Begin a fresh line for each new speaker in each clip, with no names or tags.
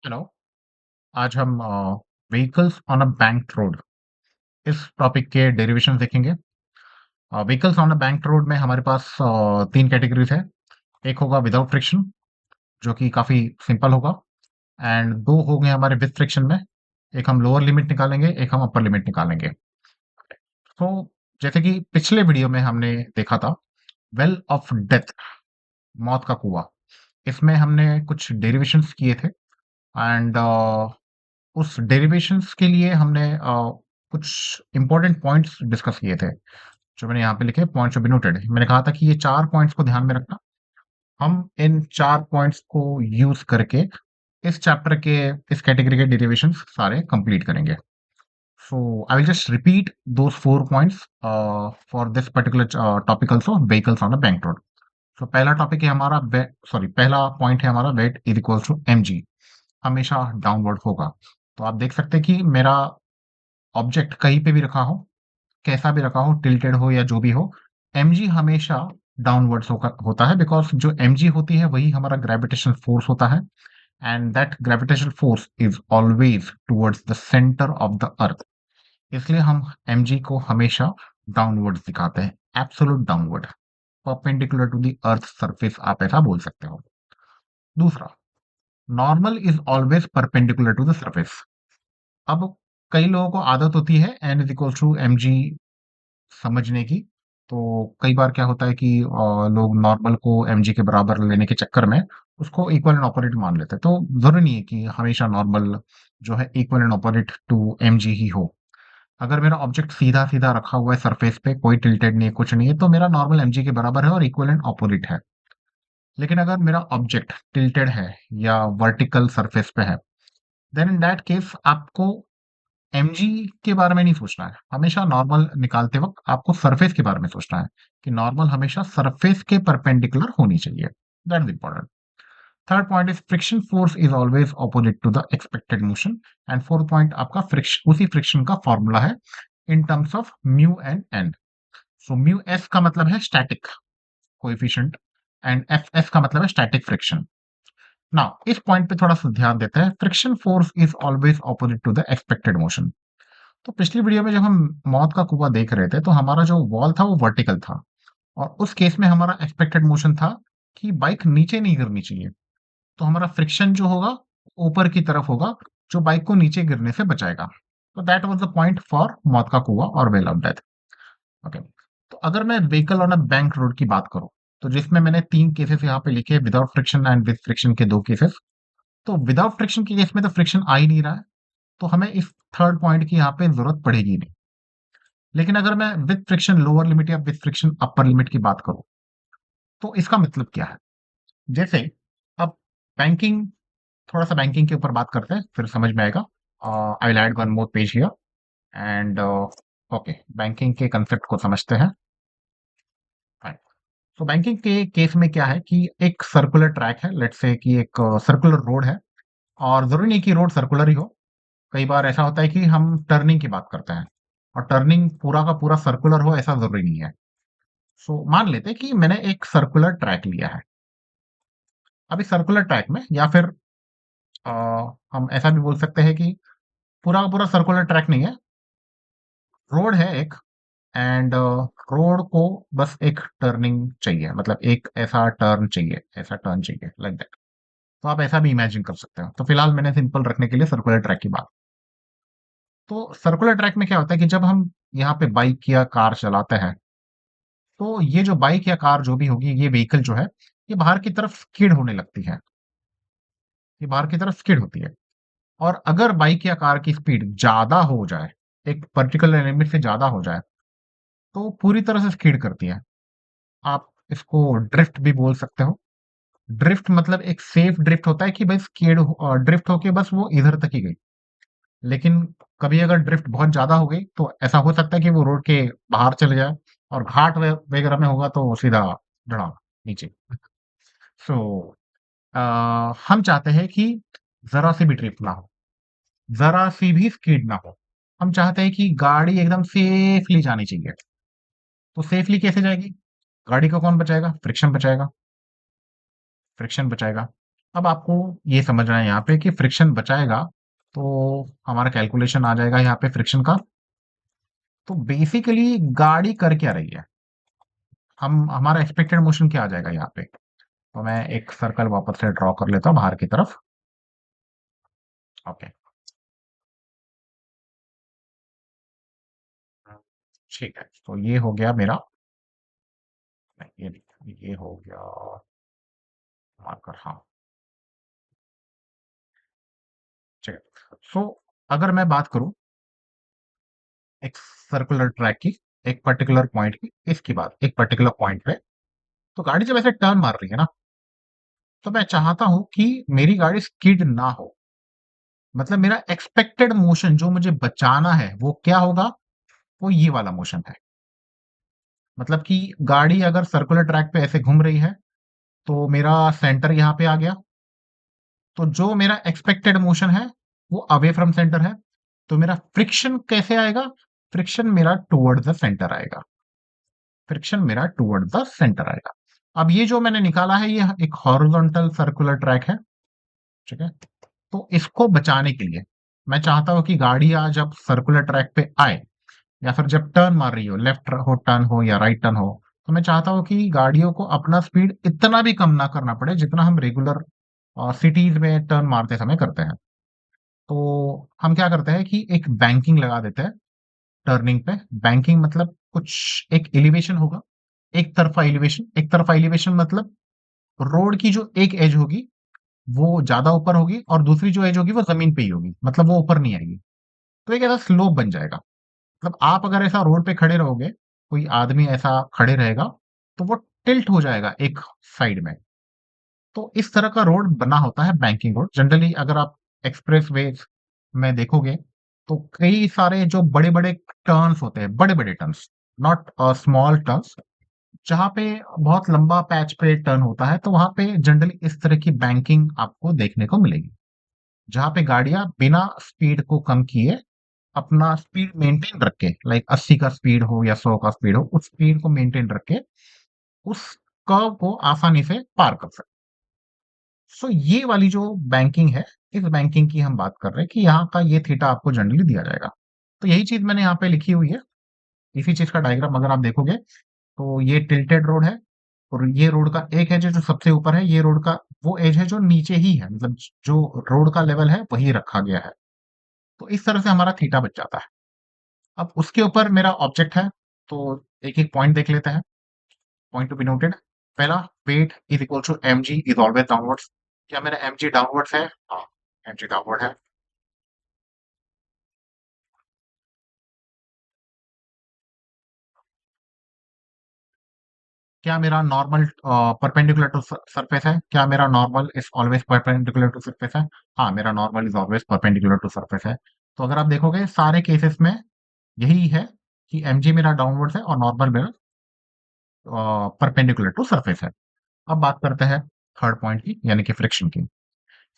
Hello. आज हम vehicles on a bank road इस टॉपिक के डेरिवेशन देखेंगे। Vehicles on a bank road में हमारे पास तीन कैटेगरीज है। एक होगा विदाउट फ्रिक्शन, जो कि काफी सिंपल होगा। एंड दो हो गए हमारे विद फ्रिक्शन में। एक हम लोअर लिमिट निकालेंगे, एक हम अपर लिमिट निकालेंगे। तो जैसे कि पिछले वीडियो में हमने देखा था, वेल ऑफ डेथ, मौत का कुआं, इसमें हमने कुछ डेरिवेशंस किए थे। एंड उस डेरिवेशंस के लिए हमने कुछ इंपॉर्टेंट पॉइंट्स डिस्कस किए थे, जो मैंने यहाँ पे लिखे, पॉइंट्स टू बी नोटेड। मैंने कहा था कि ये चार पॉइंट्स को ध्यान में रखना। हम इन चार पॉइंट्स को यूज करके इस चैप्टर के, इस कैटेगरी के डेरिवेशंस सारे कंप्लीट करेंगे। So I will just repeat those four points for this particular topic also, vehicles on the bank road. तो पहला टॉपिक है हमारा, सॉरी, पहला पॉइंट है हमारा, weight is equal to M G, हमेशा डाउनवर्ड होगा। तो आप देख सकते हैं कि मेरा ऑब्जेक्ट कहीं पे भी रखा हो, कैसा भी रखा हो, टिल्टेड हो या जो भी हो, mg हमेशा डाउनवर्ड्स होता है, बिकॉज जो mg होती है वही हमारा ग्रेविटेशनल फोर्स होता है। And that gravitational force is always towards the centre of the earth. इसलिए हम mg को हमेशा डाउनवर्ड्स दिखाते हैं, absolute downward, perpendicular to the earth surface, आप ऐसा बोल सकते हो। दूसरा, normal is always perpendicular to the surface. अब कई लोगों को आदत होती है N is equal to M G समझने की। तो कई बार क्या होता है कि लोग नॉर्मल को एम जी के बराबर लेने के चक्कर में उसको इक्वल एंड ऑपोजिट मान लेते हैं। तो जरूरी नहीं है कि हमेशा नॉर्मल जो है equal and opposite to M g ही हो। अगर मेरा ऑब्जेक्ट सीधा सीधा रखा हुआ है सरफेस पे, कोई टिल्टेड नहीं है, कुछ नहीं है, तो मेरा नॉर्मल एम जी के बराबर है और इक्वल एंड ऑपोजिट है। लेकिन अगर मेरा ऑब्जेक्ट टिल्टेड है या वर्टिकल सरफेस पे है, देन इन दैट केस आपको एमजी के बारे में नहीं सोचना है। हमेशा नॉर्मल निकालते वक्त आपको सरफेस के बारे में सोचना है कि नॉर्मल हमेशा सरफेस के परपेंडिकुलर होनी चाहिए। That is important. Third point is friction force is always opposite to the expected motion. And fourth point आपका फ्रिक्शन, उसी फ्रिक्शन का फॉर्मूला है in terms of mu and N. So mu S का मतलब है static coefficient and F S का मतलब है स्टैटिक फ्रिक्शन। नाउ इस पॉइंट पे थोड़ा सा ध्यान देते हैं। Friction force is always opposite to the expected motion. तो पिछली वीडियो में जब हम मौत का कुआं देख रहे थे, तो हमारा जो वॉल था वो वर्टिकल था, और उस केस में हमारा एक्सपेक्टेड मोशन था कि बाइक नीचे नहीं गिरनी चाहिए। तो हमारा फ्रिक्शन जो होगा ऊपर की तरफ होगा, जो बाइक को नीचे गिरने से बचाएगा। तो that was the point for मौत का कुआं और वेल ऑफ डेथ। ओके। तो अगर मैं vehicle on a bank road की बात करूं, तो जिसमें मैंने तीन केसेस यहाँ पे लिखे, without friction and with friction के दो केसेस। तो विदाउट फ्रिक्शन के केस में तो फ्रिक्शन आ ही नहीं रहा है, तो हमें इस थर्ड पॉइंट की यहाँ पे जरूरत पड़ेगी नहीं। लेकिन अगर मैं विद फ्रिक्शन लोअर लिमिट या विद फ्रिक्शन अपर लिमिट की बात करूं, तो इसका मतलब क्या है। जैसे अब बैंकिंग, थोड़ा सा बैंकिंग के ऊपर बात करते हैं, फिर समझ में आएगा। I will add one more page here and okay, banking के कंसेप्ट को समझते हैं। तो बैंकिंग के केस में क्या है कि एक सर्कुलर ट्रैक है, लेट्स से कि एक सर्कुलर रोड है। और जरूरी नहीं कि रोड सर्कुलर ही हो, कई बार ऐसा होता है कि हम टर्निंग की बात करते हैं, और टर्निंग पूरा का पूरा सर्कुलर हो ऐसा जरूरी नहीं है। सो मान लेते हैं कि मैंने एक सर्कुलर ट्रैक लिया है। अब इस सर्कुलर ट्रैक में, या फिर अ, हम ऐसा भी बोल सकते हैं कि पूरा का पूरा सर्कुलर ट्रैक नहीं है, रोड है एक। एंड रोड को बस एक टर्निंग चाहिए, मतलब एक ऐसा टर्न चाहिए, ऐसा टर्न चाहिए, लाइक दैट। तो आप ऐसा भी इमेजिन कर सकते हो। तो फिलहाल मैंने सिंपल रखने के लिए सर्कुलर ट्रैक की बात। तो सर्कुलर ट्रैक में क्या होता है कि जब हम यहाँ पे बाइक या कार चलाते हैं, तो ये जो बाइक या कार जो भी होगी, ये व्हीकल जो है, ये बाहर की तरफ स्किड होने लगती है। ये बाहर की तरफ स्किड होती है। और अगर बाइक या कार की स्पीड ज्यादा हो जाए, एक पर्टिकुलर लिमिट से ज्यादा हो जाए, तो पूरी तरह से स्किड करती है। आप इसको ड्रिफ्ट भी बोल सकते हो। ड्रिफ्ट मतलब एक सेफ ड्रिफ्ट होता है कि भाई स्किड ड्रिफ्ट होके बस वो इधर तक ही गई। लेकिन कभी अगर ड्रिफ्ट बहुत ज्यादा हो गई, तो ऐसा हो सकता है कि वो रोड के बाहर चले जाए, और घाट वगैरह में होगा तो सीधा धड़ाम नीचे। सो हम चाहते हैं कि जरा सी भी ड्रिफ्ट ना हो, जरा सी भी स्किड ना हो। हम चाहते हैं कि गाड़ी एकदम सेफली जानी चाहिए। तो सेफली कैसे जाएगी, गाड़ी को कौन बचाएगा, फ्रिक्शन बचाएगा, फ्रिक्शन बचाएगा। अब आपको ये समझना है यहाँ पे कि फ्रिक्शन बचाएगा, तो हमारा कैलकुलेशन आ जाएगा यहाँ पे फ्रिक्शन का। तो बेसिकली गाड़ी कर क्या रही है, हम हमारा एक्सपेक्टेड मोशन क्या आ जाएगा यहाँ पे। तो मैं एक सर्कल वापस से ड्रॉ कर लेता हूँ बाहर की तरफ। ओके, ठीक है, तो ये हो गया मेरा, नहीं ये नहीं, ये हो गया मार्कर, हाँ ठीक है। सो अगर मैं बात करूं एक सर्कुलर ट्रैक की, एक पर्टिकुलर पॉइंट की, इसकी बात एक पर्टिकुलर पॉइंट पे, तो गाड़ी जब ऐसे टर्न मार रही है ना, तो मैं चाहता हूं कि मेरी गाड़ी स्किड ना हो। मतलब मेरा एक्सपेक्टेड मोशन जो मुझे बचाना है वो क्या होगा, वो ये वाला मोशन है। मतलब कि गाड़ी अगर सर्कुलर ट्रैक पे ऐसे घूम रही है, तो मेरा सेंटर यहाँ पे आ गया। तो जो मेरा एक्सपेक्टेड मोशन है वो अवे फ्रॉम सेंटर है। तो मेरा फ्रिक्शन कैसे आएगा, फ्रिक्शन मेरा टुवर्ड द सेंटर आएगा, फ्रिक्शन मेरा टुवर्ड द सेंटर आएगा। अब ये जो मैंने निकाला है ये एक हॉरिजॉन्टल सर्कुलर ट्रैक है, ठीक है। तो इसको बचाने के लिए मैं चाहता हूं कि गाड़ियां जब सर्कुलर ट्रैक पे आए, या फिर जब टर्न मार रही हो, लेफ्ट हो टर्न हो या राइट टर्न हो, तो मैं चाहता हूं कि गाड़ियों को अपना स्पीड इतना भी कम ना करना पड़े जितना हम रेगुलर सिटीज में टर्न मारते समय करते हैं। तो हम क्या करते हैं कि एक बैंकिंग लगा देते हैं टर्निंग पे। बैंकिंग मतलब कुछ एक एलिवेशन होगा, एक तरफा एलिवेशन मतलब रोड की जो एक एज होगी वो ज्यादा ऊपर होगी और दूसरी जो एज होगी वो जमीन पे ही होगी, मतलब वो ऊपर नहीं आएगी। तो एक ऐसा स्लोप बन जाएगा। मतलब आप अगर ऐसा रोड पे खड़े रहोगे, कोई आदमी ऐसा खड़े रहेगा, तो वो टिल्ट हो जाएगा एक साइड में। तो इस तरह का रोड बना होता है बैंकिंग रोड। जनरली अगर आप एक्सप्रेस वे में देखोगे, तो कई सारे जो बड़े बड़े टर्न्स होते हैं, बड़े बड़े टर्न्स, नॉट स्मॉल टर्न्स, जहां पे बहुत लंबा पैच पे टर्न होता है, तो वहां पे जनरली इस तरह की बैंकिंग आपको देखने को मिलेगी, जहां पे गाड़ियां बिना स्पीड को कम किए अपना स्पीड मेंटेन रख के, लाइक 80 का स्पीड हो या 100 का स्पीड हो, उस स्पीड को मेंटेन रख के उस कर्व को आसानी से पार कर सकते। सो ये वाली जो बैंकिंग है, इस बैंकिंग की हम बात कर रहे हैं कि यहाँ का ये थीटा आपको जनरली दिया जाएगा। तो यही चीज मैंने यहाँ पे लिखी हुई है। इसी चीज का डायग्राम अगर आप देखोगे, तो ये टिल्टेड रोड है, और ये रोड का एक एज है जो सबसे ऊपर है, ये रोड का वो एज है जो नीचे ही है, मतलब जो रोड का लेवल है वही रखा गया है। तो इस तरह से हमारा थीटा बच जाता है। अब उसके ऊपर मेरा ऑब्जेक्ट है, तो एक एक पॉइंट देख लेते हैं। पॉइंट टू बी नोटेड, पहला, weight is equal to M G is always downwards. क्या मेरा एम जी डाउनवर्ड्स है? हाँ, एम जी डाउनवर्ड है। क्या मेरा नॉर्मल परपेंडिकुलर टू सरफेस है? क्या मेरा normal is always perpendicular to surface है? हाँ, मेरा normal is always perpendicular to surface है। तो अगर आप देखोगे सारे केसेस में यही है कि एम जी मेरा डाउनवर्ड्स है और नॉर्मल मेरा परपेंडिकुलर टू सरफेस है। अब बात करते हैं थर्ड पॉइंट की, यानी कि फ्रिक्शन की।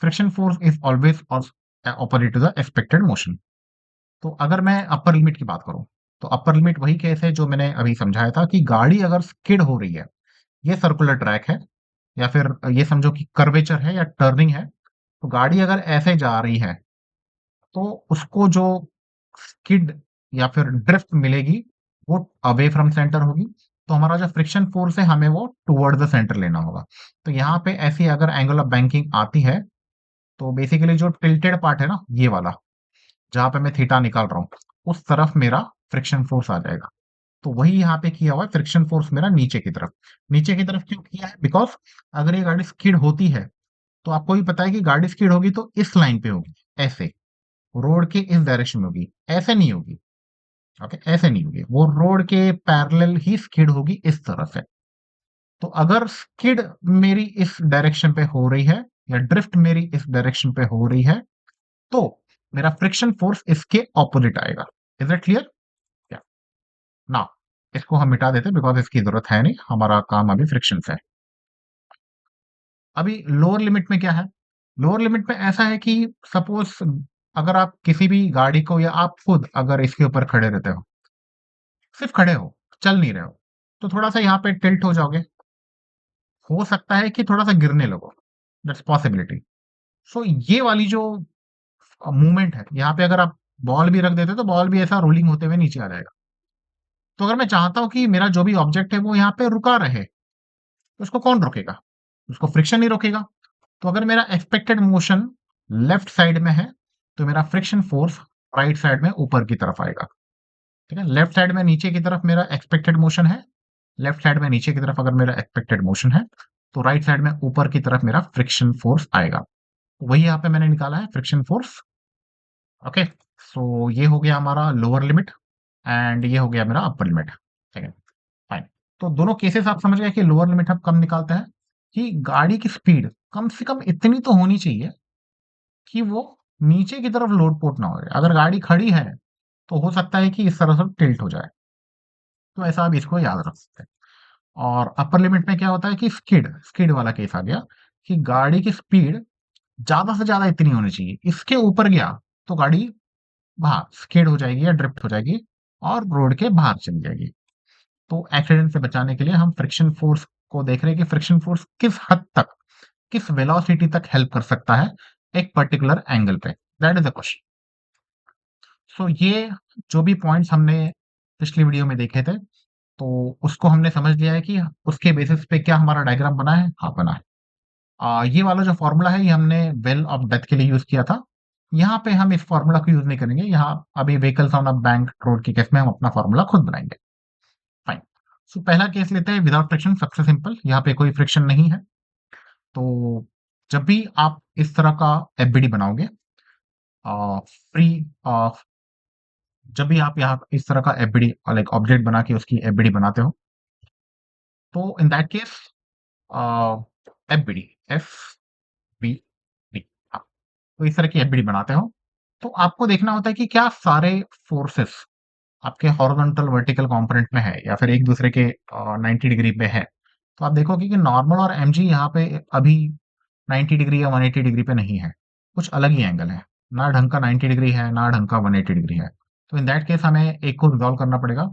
Friction force is always opposite to the expected motion. तो अगर मैं अपर लिमिट की बात करूं, तो अपर लिमिट वही केस है जो मैंने अभी समझाया था कि गाड़ी अगर स्किड हो रही है, ये सर्कुलर ट्रैक है, या फिर ये समझो कि कर्वेचर है या टर्निंग है, तो गाड़ी अगर ऐसे जा रही है, तो उसको जो स्किड या फिर ड्रिफ्ट मिलेगी वो अवे फ्रॉम सेंटर होगी। तो हमारा जो फ्रिक्शन फोर्स है हमें वो टुवर्ड द सेंटर लेना होगा। तो यहाँ पे ऐसी अगर एंगल ऑफ बैंकिंग आती है, तो बेसिकली जो टिल्टेड पार्ट है ना, ये वाला, जहां पे मैं थीटा निकाल रहा हूँ, उस तरफ मेरा फ्रिक्शन फोर्स आ जाएगा। तो वही यहाँ पे किया हुआ है, फ्रिक्शन फोर्स मेरा नीचे की तरफ। नीचे की तरफ क्यों किया है? बिकॉज अगर ये गाड़ी स्किड होती है, तो आपको भी पता है कि गाड़ी स्किड होगी तो इस लाइन पे होगी, ऐसे रोड के इस डायरेक्शन में होगी, ऐसे नहीं होगी। ओके, ऐसे नहीं होगी, वो रोड के पैरेलल ही स्किड होगी इस तरह से। तो अगर स्किड मेरी इस डायरेक्शन पे हो रही है, या ड्रिफ्ट मेरी इस डायरेक्शन पे हो रही है, तो मेरा फ्रिक्शन फोर्स इसके ऑपोजिट आएगा। Is it clear? क्या ना, इसको हम मिटा देते हैं बिकॉज इसकी जरूरत है नहीं, हमारा काम अभी फ्रिक्शन से है। अभी लोअर लिमिट में क्या है? लोअर लिमिट में ऐसा है कि सपोज अगर आप किसी भी गाड़ी को, या आप खुद अगर इसके ऊपर खड़े रहते हो, सिर्फ खड़े हो, चल नहीं रहे हो, तो थोड़ा सा यहाँ पे टिल्ट हो जाओगे, हो सकता है कि थोड़ा सा गिरने लगो। That's possibility. सो ये वाली जो मूवमेंट है, यहाँ पे अगर आप बॉल भी रख देते तो बॉल भी ऐसा रोलिंग होते हुए नीचे आ जाएगा। तो अगर मैं चाहता हूँ कि मेरा जो भी ऑब्जेक्ट है वो यहाँ पे रुका रहे, तो उसको कौन रोकेगा? उसको फ्रिक्शन ही रोकेगा। तो अगर मेरा एक्सपेक्टेड मोशन लेफ्ट साइड में है, तो मेरा फ्रिक्शन फोर्स राइट साइड में ऊपर की तरफ आएगा। ठीक है? लेफ्ट साइड में नीचे की तरफ मेरा एक्सपेक्टेड मोशन है, लेफ्ट साइड में नीचे की तरफ अगर मेरा एक्सपेक्टेड मोशन है, तो राइट साइड में ऊपर की तरफ मेरा फ्रिक्शन फोर्स आएगा। वही यहाँ पे मैंने निकाला है फ्रिक्शन फोर्स। ओके, सो ये हो गया हमारा लोअर लिमिट एंड ये हो गया मेरा अपर लिमिट। ठीक है, फाइन। तो दोनों केसेस आप समझ गए कि लोअर लिमिट हम कब निकालते हैं, कि गाड़ी की स्पीड कम से कम इतनी तो होनी चाहिए कि वो नीचे की तरफ लोड पोर्ट ना हो जाए। अगर गाड़ी खड़ी है तो हो सकता है कि इस तरह से टिल्ट हो जाए। तो ऐसा आप इसको याद रख सकते हैं। और अपर लिमिट में क्या होता है कि स्किड स्किड वाला केस आ गया, कि गाड़ी की स्पीड ज्यादा से ज्यादा इतनी होनी चाहिए, इसके ऊपर गया तो गाड़ी बाहर स्किड हो जाएगी या ड्रिफ्ट हो जाएगी और रोड के बाहर चली जाएगी। तो एक्सीडेंट से बचाने के लिए हम फ्रिक्शन फोर्स को देख रहे हैं कि फ्रिक्शन फोर्स किस हद तक, किस वेलोसिटी तक हेल्प कर सकता है एक पर्टिकुलर एंगल पे। That is the question. So ये जो भी पॉइंट्स हमने पिछली वीडियो में देखे थे, तो उसको हमने समझ लिया है कि उसके बेसिस पे क्या हमारा डायग्राम बना है। हाँ, बना है। ये वाला जो फॉर्मूला है ये हमने वेल ऑफ डेथ के लिए यूज किया था। यहाँ पे हम इस फॉर्मूला को यूज नहीं करेंगे। यहाँ अभी vehicles on a bank road के केस में हम अपना फॉर्मूला खुद बनाएंगे। फाइन। सो पहला केस लेते हैं विदाउट फ्रिक्शन, सबसे सिंपल। यहाँ पे कोई फ्रिक्शन नहीं है। तो जब भी आप इस तरह का एफबीडी बनाओगे, फ्री, जब भी आप यहाँ इस तरह का एफबीडी लाइक ऑब्जेक्ट बना के उसकी एफबीडी बनाते हो, तो in that case FBD, F B D, तो इस तरह की एफबीडी बनाते हो, तो आपको देखना होता है कि क्या सारे फोर्सेस आपके हॉरिजॉन्टल वर्टिकल कंपोनेंट में है या फिर एक दूसरे के 90 डिग्री पे है। तो आप देखोगे कि नॉर्मल और एमजी यहाँ पे अभी 90 डिग्री या 180 डिग्री पे नहीं है, कुछ अलग ही एंगल है। ना ढंग का 90 डिग्री है, ना ढंग का 180 डिग्री है। तो इन दैट केस हमें एक को रिजॉल्व करना पड़ेगा।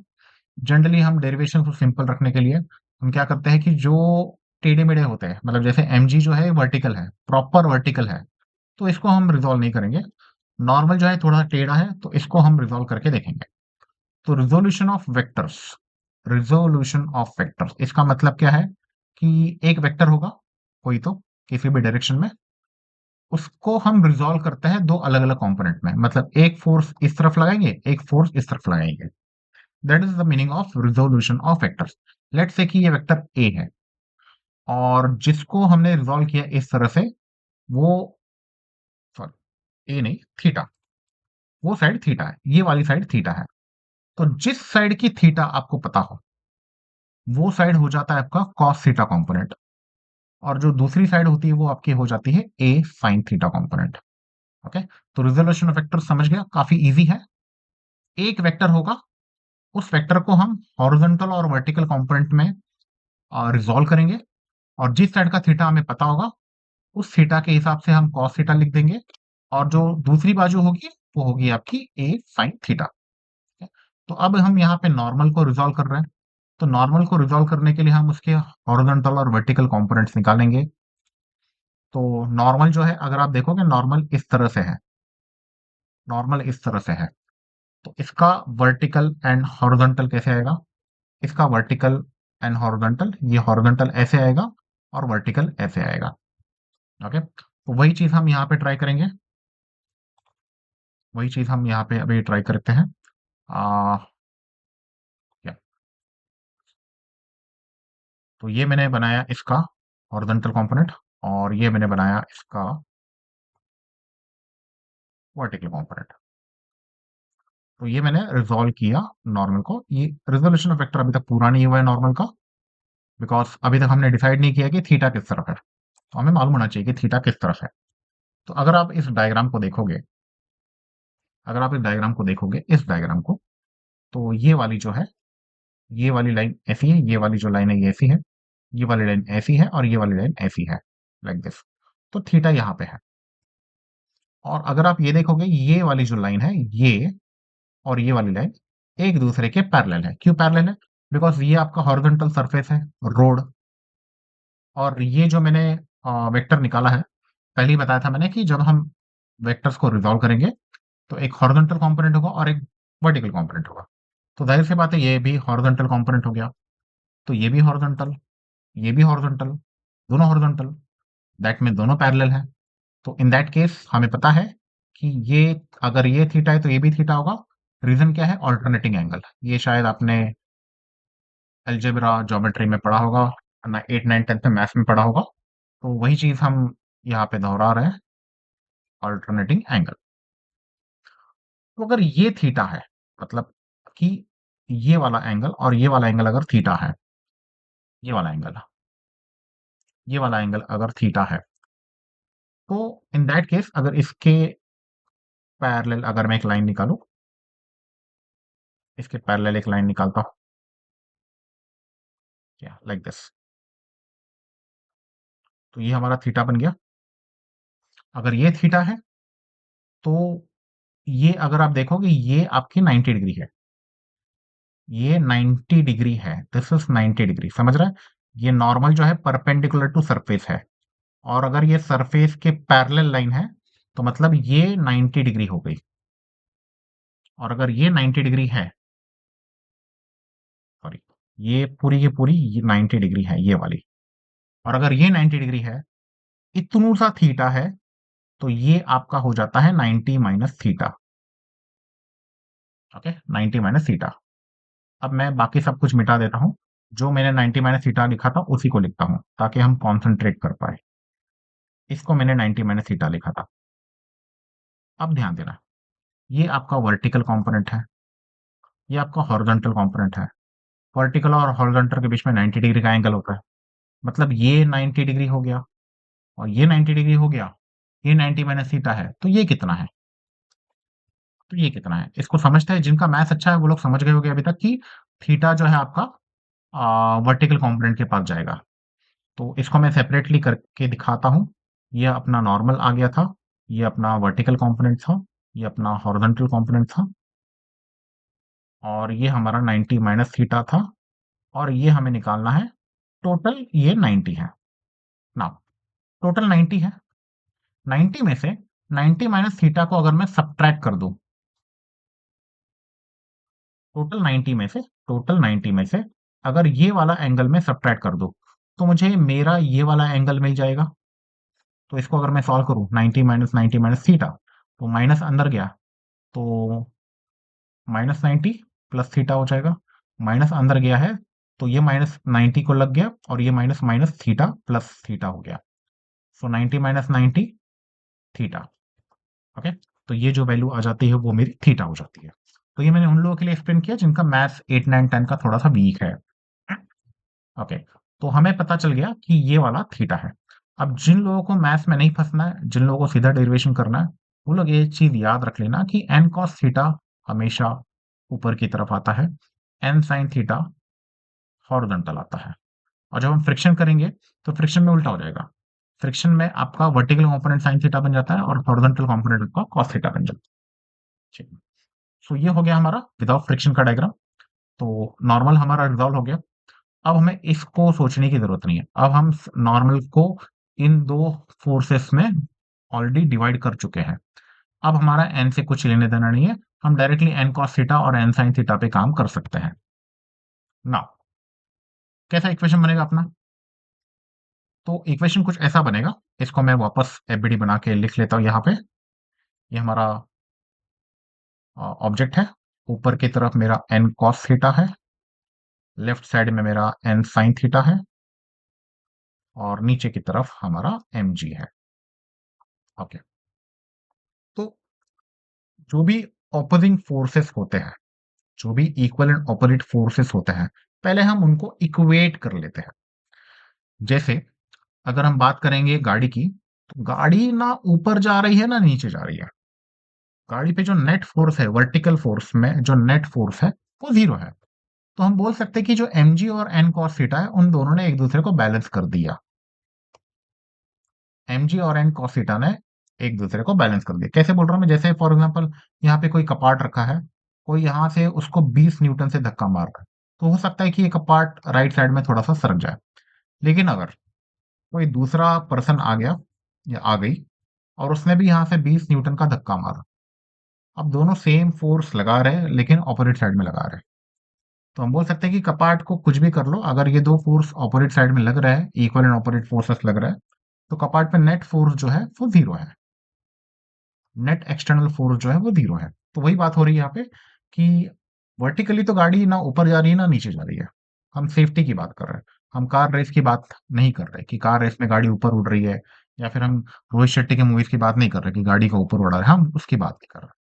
जनरली हम डेरिवेशन को सिंपल रखने के लिए हम क्या करते हैं कि जो टेढ़े मेढ़े होते हैं, मतलब जैसे एमजी जो है वर्टिकल है, प्रॉपर वर्टिकल है, तो इसको हम रिजॉल्व नहीं करेंगे। नॉर्मल जो है थोड़ा टेढ़ा है, तो इसको हम रिजॉल्व करके देखेंगे। तो रिजोल्यूशन ऑफ वेक्टर्स इसका मतलब क्या है, कि एक वेक्टर होगा कोई तो किसी भी डायरेक्शन में, उसको हम रिजॉल्व करते हैं दो अलग अलग कंपोनेंट में। मतलब एक फोर्स इस तरफ लगाएंगे, एक फोर्स इस तरफ लगाएंगे। That is the meaning of resolution of vectors. Let's say कि ये वेक्टर ए है और जिसको हमने रिजॉल्व किया इस तरह से, वो, सॉरी, ए नहीं, थीटा, वो साइड थीटा है, ये वाली साइड थीटा है। तो जिस साइड की थीटा आपको पता हो, वो साइड हो जाता है आपका कॉस थीटा कंपोनेंट, और जो दूसरी साइड होती है वो आपकी हो जाती है ए साइन थीटा कंपोनेंट। ओके, तो रिजोल्यूशन ऑफ वेक्टर समझ गया, काफी इजी है। एक वेक्टर होगा, उस वेक्टर को हम हॉरिजॉन्टल और वर्टिकल कंपोनेंट में रिजॉल्व करेंगे, और जिस साइड का थीटा हमें पता होगा उस थीटा के हिसाब से हम कॉस थीटा लिख देंगे, और जो दूसरी बाजू होगी वो होगी आपकी ए साइन थीटा। तो अब हम यहाँ पे नॉर्मल को रिजॉल्व कर रहे हैं। तो नॉर्मल को रिजॉल्व करने के लिए हम उसके हॉरिजॉन्टल और वर्टिकल कंपोनेंट्स निकालेंगे। तो नॉर्मल जो है, अगर आप देखोगे नॉर्मल इस तरह से है, नॉर्मल इस तरह से है, तो इसका वर्टिकल एंड हॉरिजॉन्टल कैसे आएगा? इसका वर्टिकल एंड हॉरिजॉन्टल, ये हॉरिजॉन्टल ऐसे आएगा और वर्टिकल ऐसे आएगा। ओके, तो वही चीज हम यहाँ पे ट्राई करेंगे, वही चीज हम यहाँ पे अभी ट्राई करते हैं। आ, क्या, तो ये मैंने बनाया इसका हॉरिजॉन्टल कंपोनेंट, और ये मैंने बनाया इसका वर्टिकल कंपोनेंट। तो ये मैंने रिजॉल्व किया नॉर्मल को। ये रिजोल्यूशन ऑफ वेक्टर अभी तक पूरा नहीं हुआ है नॉर्मल का, बिकॉज अभी तक हमने डिसाइड नहीं किया कि थीटा किस तरफ है। तो हमें मालूम होना चाहिए कि थीटा किस तरफ है। तो अगर आप इस डायग्राम को देखोगे, अगर आप इस डायग्राम को देखोगे, इस डायग्राम को, तो ये वाली जो है, ये वाली लाइन ऐसी है, ये वाली जो लाइन है ये ऐसी है, ये वाली लाइन ऐसी है और ये वाली लाइन ऐसी है, लाइक दिस। तो थीटा यहाँ पे है। और अगर आप ये देखोगे, ये वाली जो लाइन है, ये और ये वाली लाइन एक दूसरे के पैरेलल है। क्यों पैरेलल है? बिकॉज ये आपका हॉरिजॉन्टल सरफेस है, रोड, और ये जो मैंने वेक्टर निकाला है। पहले ही बताया था मैंने कि जब हम वेक्टर्स को रिजॉल्व करेंगे तो एक हॉरिजॉन्टल कंपोनेंट होगा और एक वर्टिकल कंपोनेंट होगा। तो जाहिर सी बात है ये भी हॉरिजॉन्टल कंपोनेंट हो गया, तो ये भी हॉरिजॉन्टल, ये भी हॉरिजॉन्टल, दोनों हॉरिजॉन्टल, दैट में दोनों पैरेलल है। तो इन दैट केस हमें पता है कि ये अगर ये थीटा है तो ये भी थीटा होगा। रीजन क्या है? Alternating angle. ये शायद आपने अलजेब्रा ज्योमेट्री में पढ़ा होगा, ना 8 9 10th में मैथ्स में पढ़ा होगा। तो वही चीज हम यहाँ पे दोहरा रहे हैं, ऑल्टरनेटिंग एंगल। तो अगर ये थीटा है, मतलब कि ये वाला एंगल और ये वाला एंगल अगर थीटा है, ये वाला एंगल, ये वाला एंगल अगर थीटा है, तो इन दैट केस अगर इसके पैरेलल अगर मैं एक लाइन निकालूं, इसके पैरेलल एक लाइन निकालता हूं, क्या लाइक दिस, तो ये हमारा थीटा बन गया। अगर ये थीटा है तो ये अगर आप देखोगे ये आपकी 90 डिग्री है, ये 90 डिग्री है, दिस इज 90 डिग्री, समझ रहा है? ये नॉर्मल जो है परपेंडिकुलर टू सरफेस है, और अगर ये सरफेस के पैरेलल लाइन है तो मतलब ये 90 डिग्री हो गई। और अगर ये 90 डिग्री है, सॉरी, ये पूरी की पूरी ये 90 डिग्री है ये वाली, और अगर ये 90 डिग्री है, इतनू सा थीटा है, तो ये आपका हो जाता है 90 minus theta. Okay, 90 minus theta. अब मैं बाकी सब कुछ मिटा देता हूं, जो मैंने 90 माइनस थीटा लिखा था उसी को लिखता हूं ताकि हम कॉन्सेंट्रेट कर पाए। इसको मैंने 90 माइनस थीटा लिखा था। अब ध्यान देना, ये आपका वर्टिकल कंपोनेंट है, ये आपका हॉरिजॉन्टल कंपोनेंट है। वर्टिकल और हॉरिजॉन्टल के बीच में 90 डिग्री का एंगल होता है, मतलब ये 90 डिग्री हो गया और ये 90 डिग्री हो गया, ये 90 माइनस थीटा है, तो ये कितना है? तो ये कितना है इसको समझते हैं। जिनका मैथ्स अच्छा है वो लोग समझ गए होंगे अभी तक कि थीटा जो है आपका वर्टिकल कंपोनेंट के पास जाएगा। तो इसको मैं सेपरेटली करके दिखाता हूँ। ये अपना नॉर्मल आ गया था, ये अपना वर्टिकल कंपोनेंट था, ये अपना हॉरिजॉन्टल कंपोनेंट था, और ये हमारा 90 माइनस थीटा था, और ये हमें निकालना है टोटल, ये 90 है ना, टोटल 90 है। 90 में से 90 माइनस थीटा को अगर मैं सब्ट्रैक्ट कर दूं, टोटल 90 में से, टोटल 90 में से अगर ये वाला एंगल में सब्ट्रैक्ट कर दूं, तो मुझे मेरा ये वाला एंगल मिल जाएगा। तो इसको अगर मैं सॉल्व करूं, 90 माइनस थीटा, तो माइनस अंदर गया तो माइनस 90 प्लस थीटा हो जाएगा। माइनस अंदर गया है तो ये माइनस 90 को लग गया, और ये minus minus theta plus theta हो गया। सो 90 माइनस 90 थीटा। ओके, तो ये जो वैल्यू आ जाती है वो मेरी थीटा हो जाती है। तो ये मैंने उन लोगों के लिए एक्सप्लेन किया जिनका मैथ्स 8 9 10 का थोड़ा सा वीक है। ओके, तो हमें पता चल गया कि ये वाला थीटा है। अब जिन लोगों को मैथ्स में नहीं फंसना है, जिन लोगों को सीधा डेरिवेशन करना है, वो लोग ये चीज याद रख लेना कि एन कॉस थीटा हमेशा ऊपर की तरफ आता है, एन साइन थीटा हॉरिजॉन्टल आता है। और जब हम फ्रिक्शन करेंगे तो फ्रिक्शन में उल्टा हो जाएगा। फ्रिक्शन में आपका वर्टिकल कंपोनेंट साइन थीटा बन जाता है और हॉरिजॉन्टल कंपोनेंट आपका कॉस थीटा बन जाता है। ठीक है। सो ये हो गया हमारा विदाउट फ्रिक्शन का डायग्राम। तो नॉर्मल हमारा रिजॉल्व हो गया। अब हमें इसको सोचने की जरूरत नहीं है, अब हम नॉर्मल को इन दो फोर्सेस में ऑलरेडी डिवाइड कर चुके हैं। अब हमारा एन से कुछ लेने देना नहीं है, हम डायरेक्टली एन कॉस थीटा और एन साइन थीटा पे काम कर सकते हैं। नाउ कैसा इक्वेशन बनेगा अपना? तो इक्वेशन कुछ ऐसा बनेगा, इसको मैं वापस एफबीडी बना के लिख लेता हूं यहाँ पे। ये हमारा ऑब्जेक्ट है, ऊपर की तरफ मेरा एन कॉस थीटा है, लेफ्ट साइड में मेरा एन साइन थीटा है, और नीचे की तरफ हमारा एम जी है। ओके, तो जो भी ऑपोजिंग फोर्सेस होते हैं, जो भी इक्वल एंड ऑपोजिट फोर्सेस होते हैं, पहले हम उनको इक्वेट कर लेते हैं। जैसे अगर हम बात करेंगे गाड़ी की, तो गाड़ी ना ऊपर जा रही है ना नीचे जा रही है। गाड़ी पे जो नेट फोर्स है, वर्टिकल फोर्स में जो नेट फोर्स है वो जीरो है। तो हम बोल सकते हैं कि जो एम जी और एन कॉस थीटा है उन दोनों ने एक दूसरे को बैलेंस कर दिया। एम जी और एन कॉस थीटा ने एक दूसरे को बैलेंस कर दिया। कैसे बोल रहा हूं मैं? जैसे फॉर एग्जांपल यहाँ पे कोई कपाट रखा है, कोई यहाँ से उसको 20 न्यूटन से धक्का मार रहा है, तो हो सकता है कि ये कपाट राइट साइड में थोड़ा सा सरक जाए। लेकिन अगर कोई दूसरा पर्सन आ गया या आ गई और उसने भी यहाँ से 20 न्यूटन का धक्का मारा। अब दोनों सेम फोर्स लगा रहे हैं लेकिन ऑपोजिट साइड में लगा रहे हैं। तो हम बोल सकते हैं कि कपाट को कुछ भी कर लो, अगर ये दो फोर्स ऑपोजिट साइड में लग रहा है, इक्वल एंड ऑपोजिट फोर्सेस लग रहा है, तो कपाट पे नेट फोर्स जो है वो जीरो है। नेट एक्सटर्नल फोर्स जो है वो जीरो है। तो वही बात हो रही है यहाँ पे कि वर्टिकली तो गाड़ी ना ऊपर जा रही है ना नीचे जा रही है। हम सेफ्टी की बात कर रहे हैं। हम कार रेस की बात नहीं कर रहे कि कार रेस में गाड़ी ऊपर उड़ रही है, या फिर हम रोहित शेट्टी के मूवीज की बात नहीं कर रहे कि गाड़ी को ऊपर उड़ा रहे हैं, हम उसकी बात नहीं कर रहे।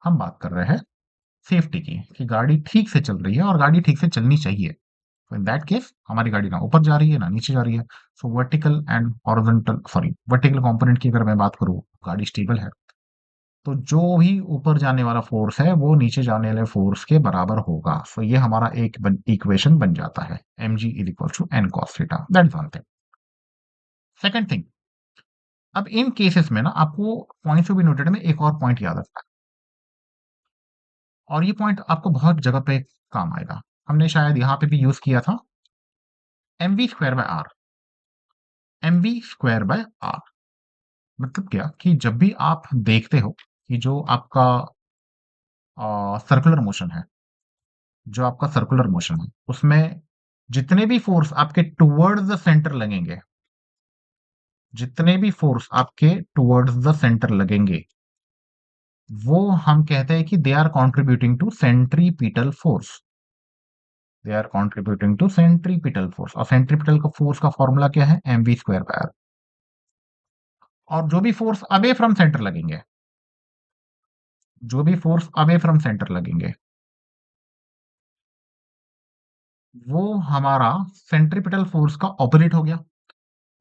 हम बात कर रहे हैं सेफ्टी की, कि गाड़ी ठीक से चल रही है और गाड़ी ठीक से चलनी चाहिए। तो इन दैट केस हमारी गाड़ी ना ऊपर जा रही है ना नीचे जा रही है। सो vertical and horizontal, sorry, vertical component की अगर मैं बात करूं, गाड़ी स्टेबल है, तो जो भी ऊपर जाने वाला फोर्स है वो नीचे जाने वाले फोर्स के बराबर होगा। सो ये हमारा एक इक्वेशन बन जाता है, mg is equal to N cos theta. That is one thing. Second thing, अब इन केसेस में ना आपको पॉइंट्स टू बी नोटेड में एक और पॉइंट याद रखना है, और ये पॉइंट आपको बहुत जगह पे काम आएगा। हमने शायद यहाँ पे भी यूज किया था, mv square by R. mv square by R मतलब क्या, कि जब भी आप देखते हो कि जो आपका सर्कुलर मोशन है, जो आपका सर्कुलर मोशन है उसमें जितने भी फोर्स आपके टुवर्ड्स द सेंटर लगेंगे, जितने भी फोर्स आपके टुवर्ड्स द सेंटर लगेंगे, वो हम कहते हैं कि they are contributing to centripetal force. They are contributing to centripetal force, और सेंट्रीपिटल का फोर्स का फॉर्मूला क्या है, mv स्क्वायर बाय आर। और जो भी फोर्स अवे फ्रॉम सेंटर लगेंगे, जो भी फोर्स अवे फ्रॉम सेंटर लगेंगे, वो हमारा सेंट्रीपिटल फोर्स का ऑपोजिट हो गया।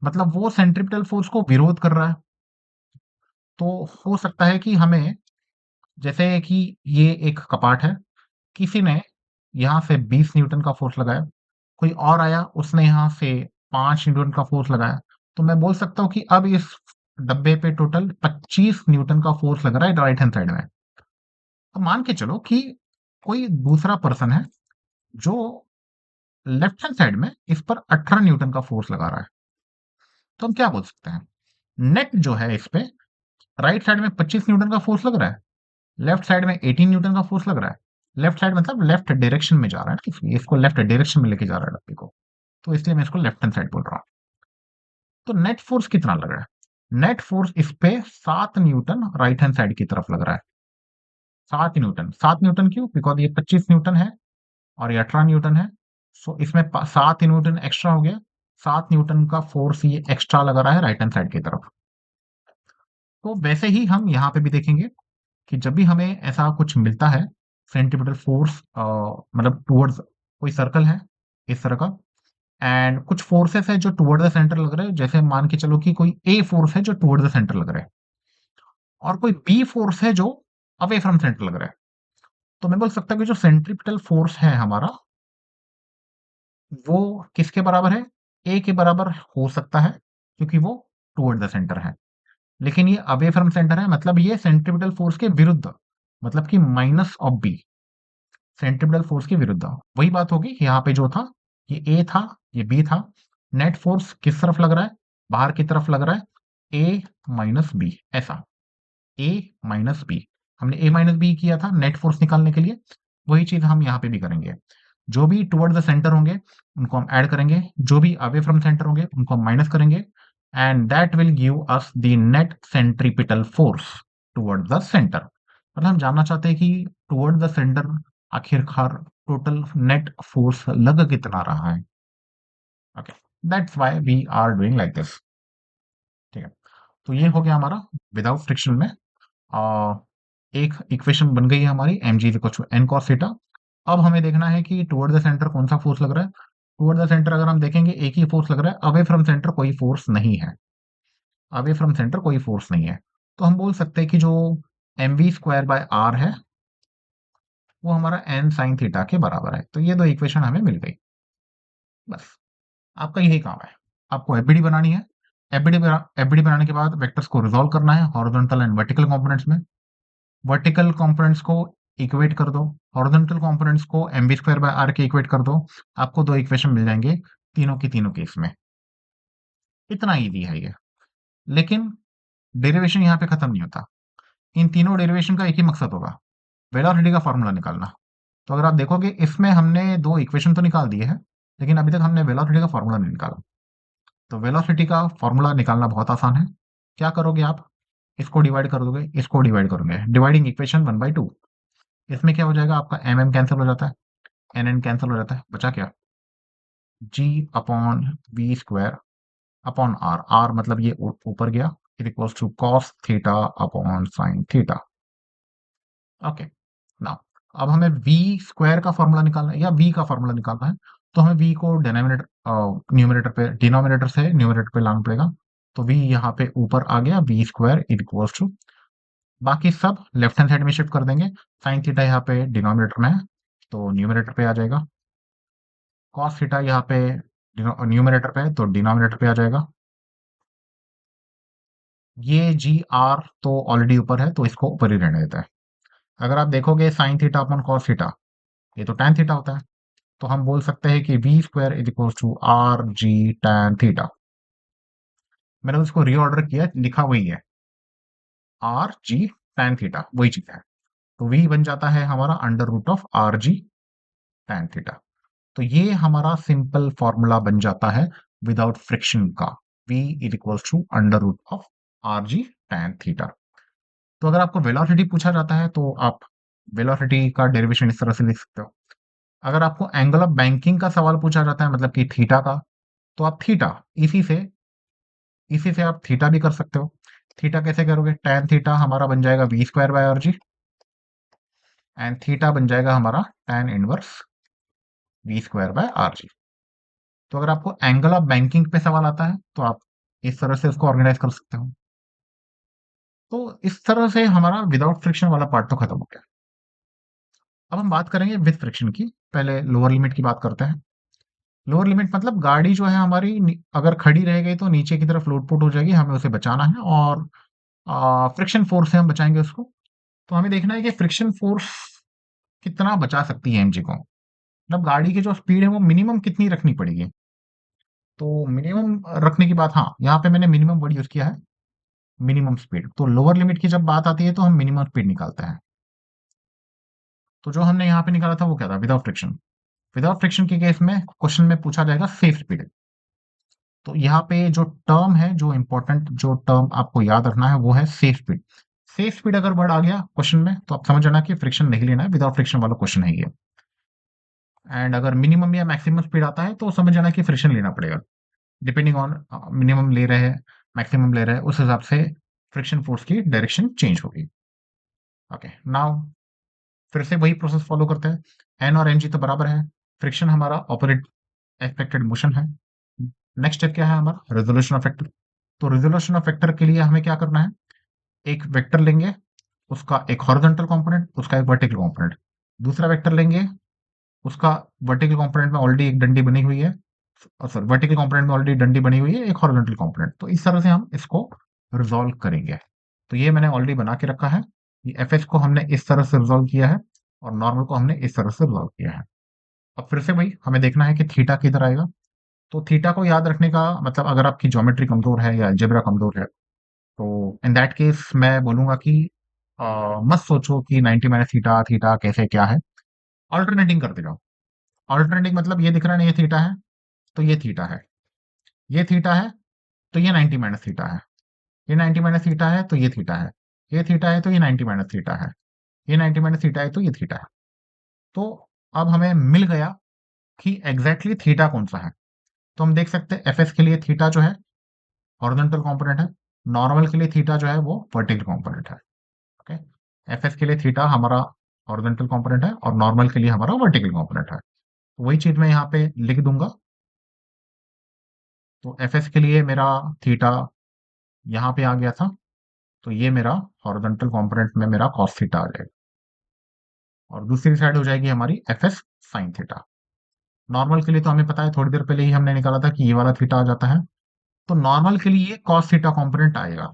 मतलब वो सेंट्रीपिटल फोर्स को विरोध कर रहा है। तो हो सकता है कि हमें, जैसे कि ये एक कपाट है, किसी ने यहाँ से 20 न्यूटन का फोर्स लगाया, कोई और आया उसने यहाँ से 5 न्यूटन का फोर्स लगाया, तो मैं बोल सकता हूँ कि अब इस डब्बे पे टोटल 25 न्यूटन का फोर्स लग रहा है राइट हैंड साइड में। अब मान के चलो कि कोई दूसरा पर्सन है जो लेफ्ट हैंड साइड में इस पर 18 न्यूटन का फोर्स लगा रहा है। तो हम क्या बोल सकते हैं, नेट जो है इस पे राइट साइड में 25 न्यूटन का फोर्स लग रहा है, लेफ्ट साइड में 18 न्यूटन का फोर्स लग रहा है। लेफ्ट साइड मतलब लेफ्ट डायरेक्शन में जा रहा है ना, इसलिए इसको लेफ्ट डायरेक्शन में लेके जा रहा है डब्बे को, तो इसलिए मैं इसको लेफ्ट हैंड साइड बोल रहा हूँ। तो नेट फोर्स कितना लग रहा है, नेट फोर्स इस पे 7 न्यूटन राइट हैंड साइड की तरफ लग रहा है। 7 न्यूटन, 7 न्यूटन क्यों, बिकॉज ये 25 न्यूटन है और ये 18 न्यूटन है। सो इसमें 7 न्यूटन एक्स्ट्रा हो गया, 7 न्यूटन का फोर्स ये एक्स्ट्रा लगा रहा है राइट हैंड साइड की तरफ। तो वैसे ही हम यहाँ पे भी देखेंगे कि जब भी हमें ऐसा कुछ मिलता है, सेंट्रीपिटल फोर्स मतलब टुवर्ड्स कोई सर्कल है इस तरह का, एंड कुछ फोर्सेस है जो टुवर्ड द सेंटर लग रहे हैं, जैसे मान के चलो कि कोई ए फोर्स है जो टुवर्ड द सेंटर लग रहा है, और कोई बी फोर्स है जो अवे फ्रॉम सेंटर लग रहा है। तो मैं बोल सकता हूँ कि जो सेंट्रीपिटल फोर्स है हमारा, वो किसके बराबर है, ए के बराबर हो सकता है, क्योंकि वो टुवर्ड द सेंटर है। लेकिन ये अवे फ्रॉम सेंटर है, मतलब ये सेंट्रीपिटल फोर्स के विरुद्ध, मतलब कि minus of B, centripetal force के विरुद्ध। वही बात होगी कि यहाँ पे जो था ये ए था, ये बी था। नेट फोर्स किस तरफ लग रहा है, बाहर की तरफ लग रहा है, ए माइनस बी, ऐसा ए माइनस बी। हमने ए माइनस बी किया था नेट फोर्स निकालने के लिए, वही चीज हम यहाँ पे भी करेंगे। जो भी टुवर्ड द सेंटर होंगे उनको हम ऐड करेंगे, जो भी अवे फ्रॉम सेंटर होंगे उनको हम माइनस करेंगे, and that will give us the net centripetal force toward the centre. मतलब हम जानना चाहते हैं कि टुवर्ड द सेंटर आखिरकार टोटल नेट फोर्स लग कितना रहा है। Okay, that's why we are doing like this. ठीक है, तो ये हो गया हमारा विदाउट फ्रिक्शन में आ, एक इक्वेशन बन गई है हमारी, mg is equal to N cos theta. अब हमें देखना है कि टुवर्ड द सेंटर कौन सा फोर्स लग रहा है। टुवर्ड द सेंटर अगर हम देखेंगे एक ही फोर्स लग रहा है, अवे फ्रॉम सेंटर कोई फोर्स नहीं है, अवे फ्रॉम सेंटर कोई फोर्स नहीं है। तो हम बोल सकते हैं कि जो mv स्क्वायर बाय आर है वो हमारा एन साइन थीटा के बराबर है। तो ये दो इक्वेशन हमें मिल गई। बस आपका यही काम है, आपको एफबीडी बनानी है। एफबीडी बनाने के बाद वेक्टर्स को रिजोल्व करना है हॉरिजॉन्टल एंड वर्टिकल कंपोनेंट्स में। वर्टिकल कंपोनेंट्स को इक्वेट कर दो, हॉरिजॉन्टल कंपोनेंट्स को mv स्क्वायर बाय आर के इक्वेट कर दो, आपको दो इक्वेशन मिल जाएंगे तीनों की तीनों केस में। इतना ईज़ी है ये। लेकिन डेरिवेशन यहाँ पे खत्म नहीं होता। इन तीनों डेरिवेशन का एक ही मकसद होगा, वेलोसिटी का फ़ॉर्मूला निकालना। तो अगर आप देखोगे इसमें हमने 2 इक्वेशन तो निकाल दिए हैं, लेकिन अभी तक हमने वेलोसिटी का फ़ॉर्मूला नहीं निकाला। तो वेलोसिटी का फ़ॉर्मूला निकालना बहुत आसान है। क्या करोगे आप? इसको डिवाइड कर दोगे, इसको डिवाइड करोगे। Dividing equation 1/2। इसमें क्या हो जाएगा आपका एम कैंसल हो जाता है, एन कैंसल हो जाता है, बचा क्या? G upon v square upon r. R मतलब ये ऊपर गया, it equals to cos theta upon sine theta. Okay, now अब हमें वी स्क्वायर का फॉर्मूला निकालना है या वी का फॉर्मूला निकालना है। तो हमें वी को न्यूमरेटर पे, डिनोमिनेटर से न्यूमरेटर पे लाना पड़ेगा। तो वी यहाँ पे ऊपर आ गया, वी स्क्वायर इक्वल्स टू, बाकी सब लेफ्ट हैंड साइड में शिफ्ट कर देंगे। साइन थीटा यहाँ पे डिनोमिनेटर में है तो न्यूमरेटर पे आ जाएगा। कॉस थीटा यहाँ पे न्यूमरेटर पे है तो डिनोमिनेटर पे आ जाएगा। ये जी आर तो ऑलरेडी ऊपर है तो इसको ऊपर ही रहने देता है। अगर आप देखोगे sign theta upon cos theta, ये तो टैन थीटा होता है। तो हम बोल सकते हैं कि V square is equal to R G tan theta. मैंने उसको रीऑर्डर किया, लिखा वही है, आर जी टैन थीटा वही चीज है। तो वी बन जाता है हमारा under root of R G tan theta. तो ये हमारा सिंपल फॉर्मूला बन जाता है विदाउट फ्रिक्शन का, v is equal to under root of R G tan theta. तो अगर आपको वेलोसिटी पूछा जाता है तो आप वेलोसिटी का डेरिवेशन इस तरह से लिख सकते हो। अगर आपको एंगल ऑफ बैंकिंग का सवाल पूछा जाता है, मतलब कि थीटा का, तो आप थीटा इसी से आप थीटा भी कर सकते हो। थीटा कैसे करोगे? टैन थीटा हमारा बन जाएगा V square by are G, and theta बन जाएगा हमारा tan inverse V square by are G. तो अगर आपको एंगल ऑफ बैंकिंग पे सवाल आता है तो आप इस तरह से उसको ऑर्गेनाइज कर सकते हो। तो इस तरह से हमारा विदाउट फ्रिक्शन वाला पार्ट तो खत्म हो गया। अब हम बात करेंगे विद फ्रिक्शन की। पहले लोअर लिमिट की बात करते हैं। लोअर लिमिट मतलब गाड़ी जो है हमारी अगर खड़ी रह गई तो नीचे की तरफ लोटपुट हो जाएगी, हमें उसे बचाना है, और फ्रिक्शन फोर्स से हम बचाएंगे उसको। तो हमें देखना है कि फ्रिक्शन फोर्स कितना बचा सकती है एमजी को, मतलब गाड़ी की जो स्पीड है वो मिनिमम कितनी रखनी पड़ेगी। तो मिनिमम रखने की बात, हाँ यहाँ पे मैंने मिनिमम वर्ड यूज किया है, मिनिमम स्पीड। तो लोअर लिमिट की जब बात आती है तो हम मिनिमम स्पीड निकालते हैं। तो जो हमने यहाँ पे निकाला था वो क्या था? Without friction. विदाउट फ्रिक्शन के केस में क्वेश्चन में पूछा जाएगा सेफ स्पीड। तो यहाँ पे जो टर्म है, जो इंपॉर्टेंट जो टर्म आपको याद रखना है वो है सेफ स्पीड। सेफ स्पीड अगर वर्ड आ गया क्वेश्चन में तो आप समझ जाना कि फ्रिक्शन नहीं लेना है, विदाउट फ्रिक्शन वाला क्वेश्चन है ये। एंड अगर मिनिमम या मैक्सिमम स्पीड आता है तो समझ जाना कि फ्रिक्शन लेना पड़ेगा। डिपेंडिंग ऑन मिनिमम ले रहे हैं, मैक्सिमम ले रहे हैं, उस हिसाब से फ्रिक्शन फोर्स की डायरेक्शन चेंज होगी। ओके, नाउ फिर से वही प्रोसेस फॉलो करते हैं। एन और एन जी तो बराबर है, फ्रिक्शन हमारा ऑपोजिट एक्सपेक्टेड मोशन है। नेक्स्ट स्टेप क्या है हमारा? Resolution of vector. तो रेजोल्यूशन ऑफ वेक्टर के लिए हमें क्या करना है? एक वेक्टर लेंगे, उसका एक हॉरिजॉन्टल कंपोनेंट, उसका एक वर्टिकल कंपोनेंट। दूसरा वेक्टर लेंगे, उसका वर्टिकल कंपोनेंट में ऑलरेडी एक डंडी बनी हुई है, सॉरी वर्टिकल कंपोनेंट में ऑलरेडी डंडी बनी हुई है, एक हॉरिजॉन्टल कंपोनेंट। तो इस तरह से हम इसको रिजॉल्व करेंगे। तो ये मैंने ऑलरेडी बना के रखा है। ये एफ एस को हमने इस तरह से रिजॉल्व किया है और नॉर्मल को हमने इस तरह से रिजॉल्व किया है। अब फिर से वही हमें देखना है कि थीटा किधर आएगा। तो थीटा को याद रखने का मतलब, अगर आपकी ज्योमेट्री कमजोर है या अलजेब्रा कमजोर है तो इन दैट केस मैं बोलूंगा कि मत सोचो कि 90 माइनस थीटा थीटा कैसे क्या है, ऑल्टरनेटिंग करते जाओ। ऑल्टरनेटिंग मतलब ये दिख रहा है ना, ये थीटा है तो ये थीटा है, ये थीटा है तो ये 90 माइनस थीटा है, ये 90 माइनस थीटा है तो ये थीटा है, ये थीटा है तो ये 90 माइनस थीटा है, ये 90 माइनस थीटा है तो ये थीटा है। तो अब हमें मिल गया कि एग्जैक्टली थीटा कौन सा है। तो हम देख सकते हैं एफ एस के लिए थीटा जो है हॉरिजॉन्टल कंपोनेंट है, नॉर्मल के लिए थीटा जो है वो वर्टिकल कंपोनेंट है। ओके, एफ एस के लिए थीटा हमारा हॉरिजॉन्टल कंपोनेंट है और नॉर्मल के लिए हमारा वर्टिकल कंपोनेंट है। तो वही चीज मैं यहाँ पे लिख दूंगा। तो एफ एस के लिए मेरा थीटा यहाँ पे आ गया था, तो ये मेरा हॉरिजॉन्टल कंपोनेंट में मेरा कॉस थीटा आ जाएगा, और दूसरी साइड हो जाएगी हमारी F s sine theta. Normal के लिए तो हमें पता है, थोड़ी देर पहले ही हमने निकाला था कि ये वाला थीटा आ जाता है। तो नॉर्मल के लिए कॉस थीटा कंपोनेंट आएगा।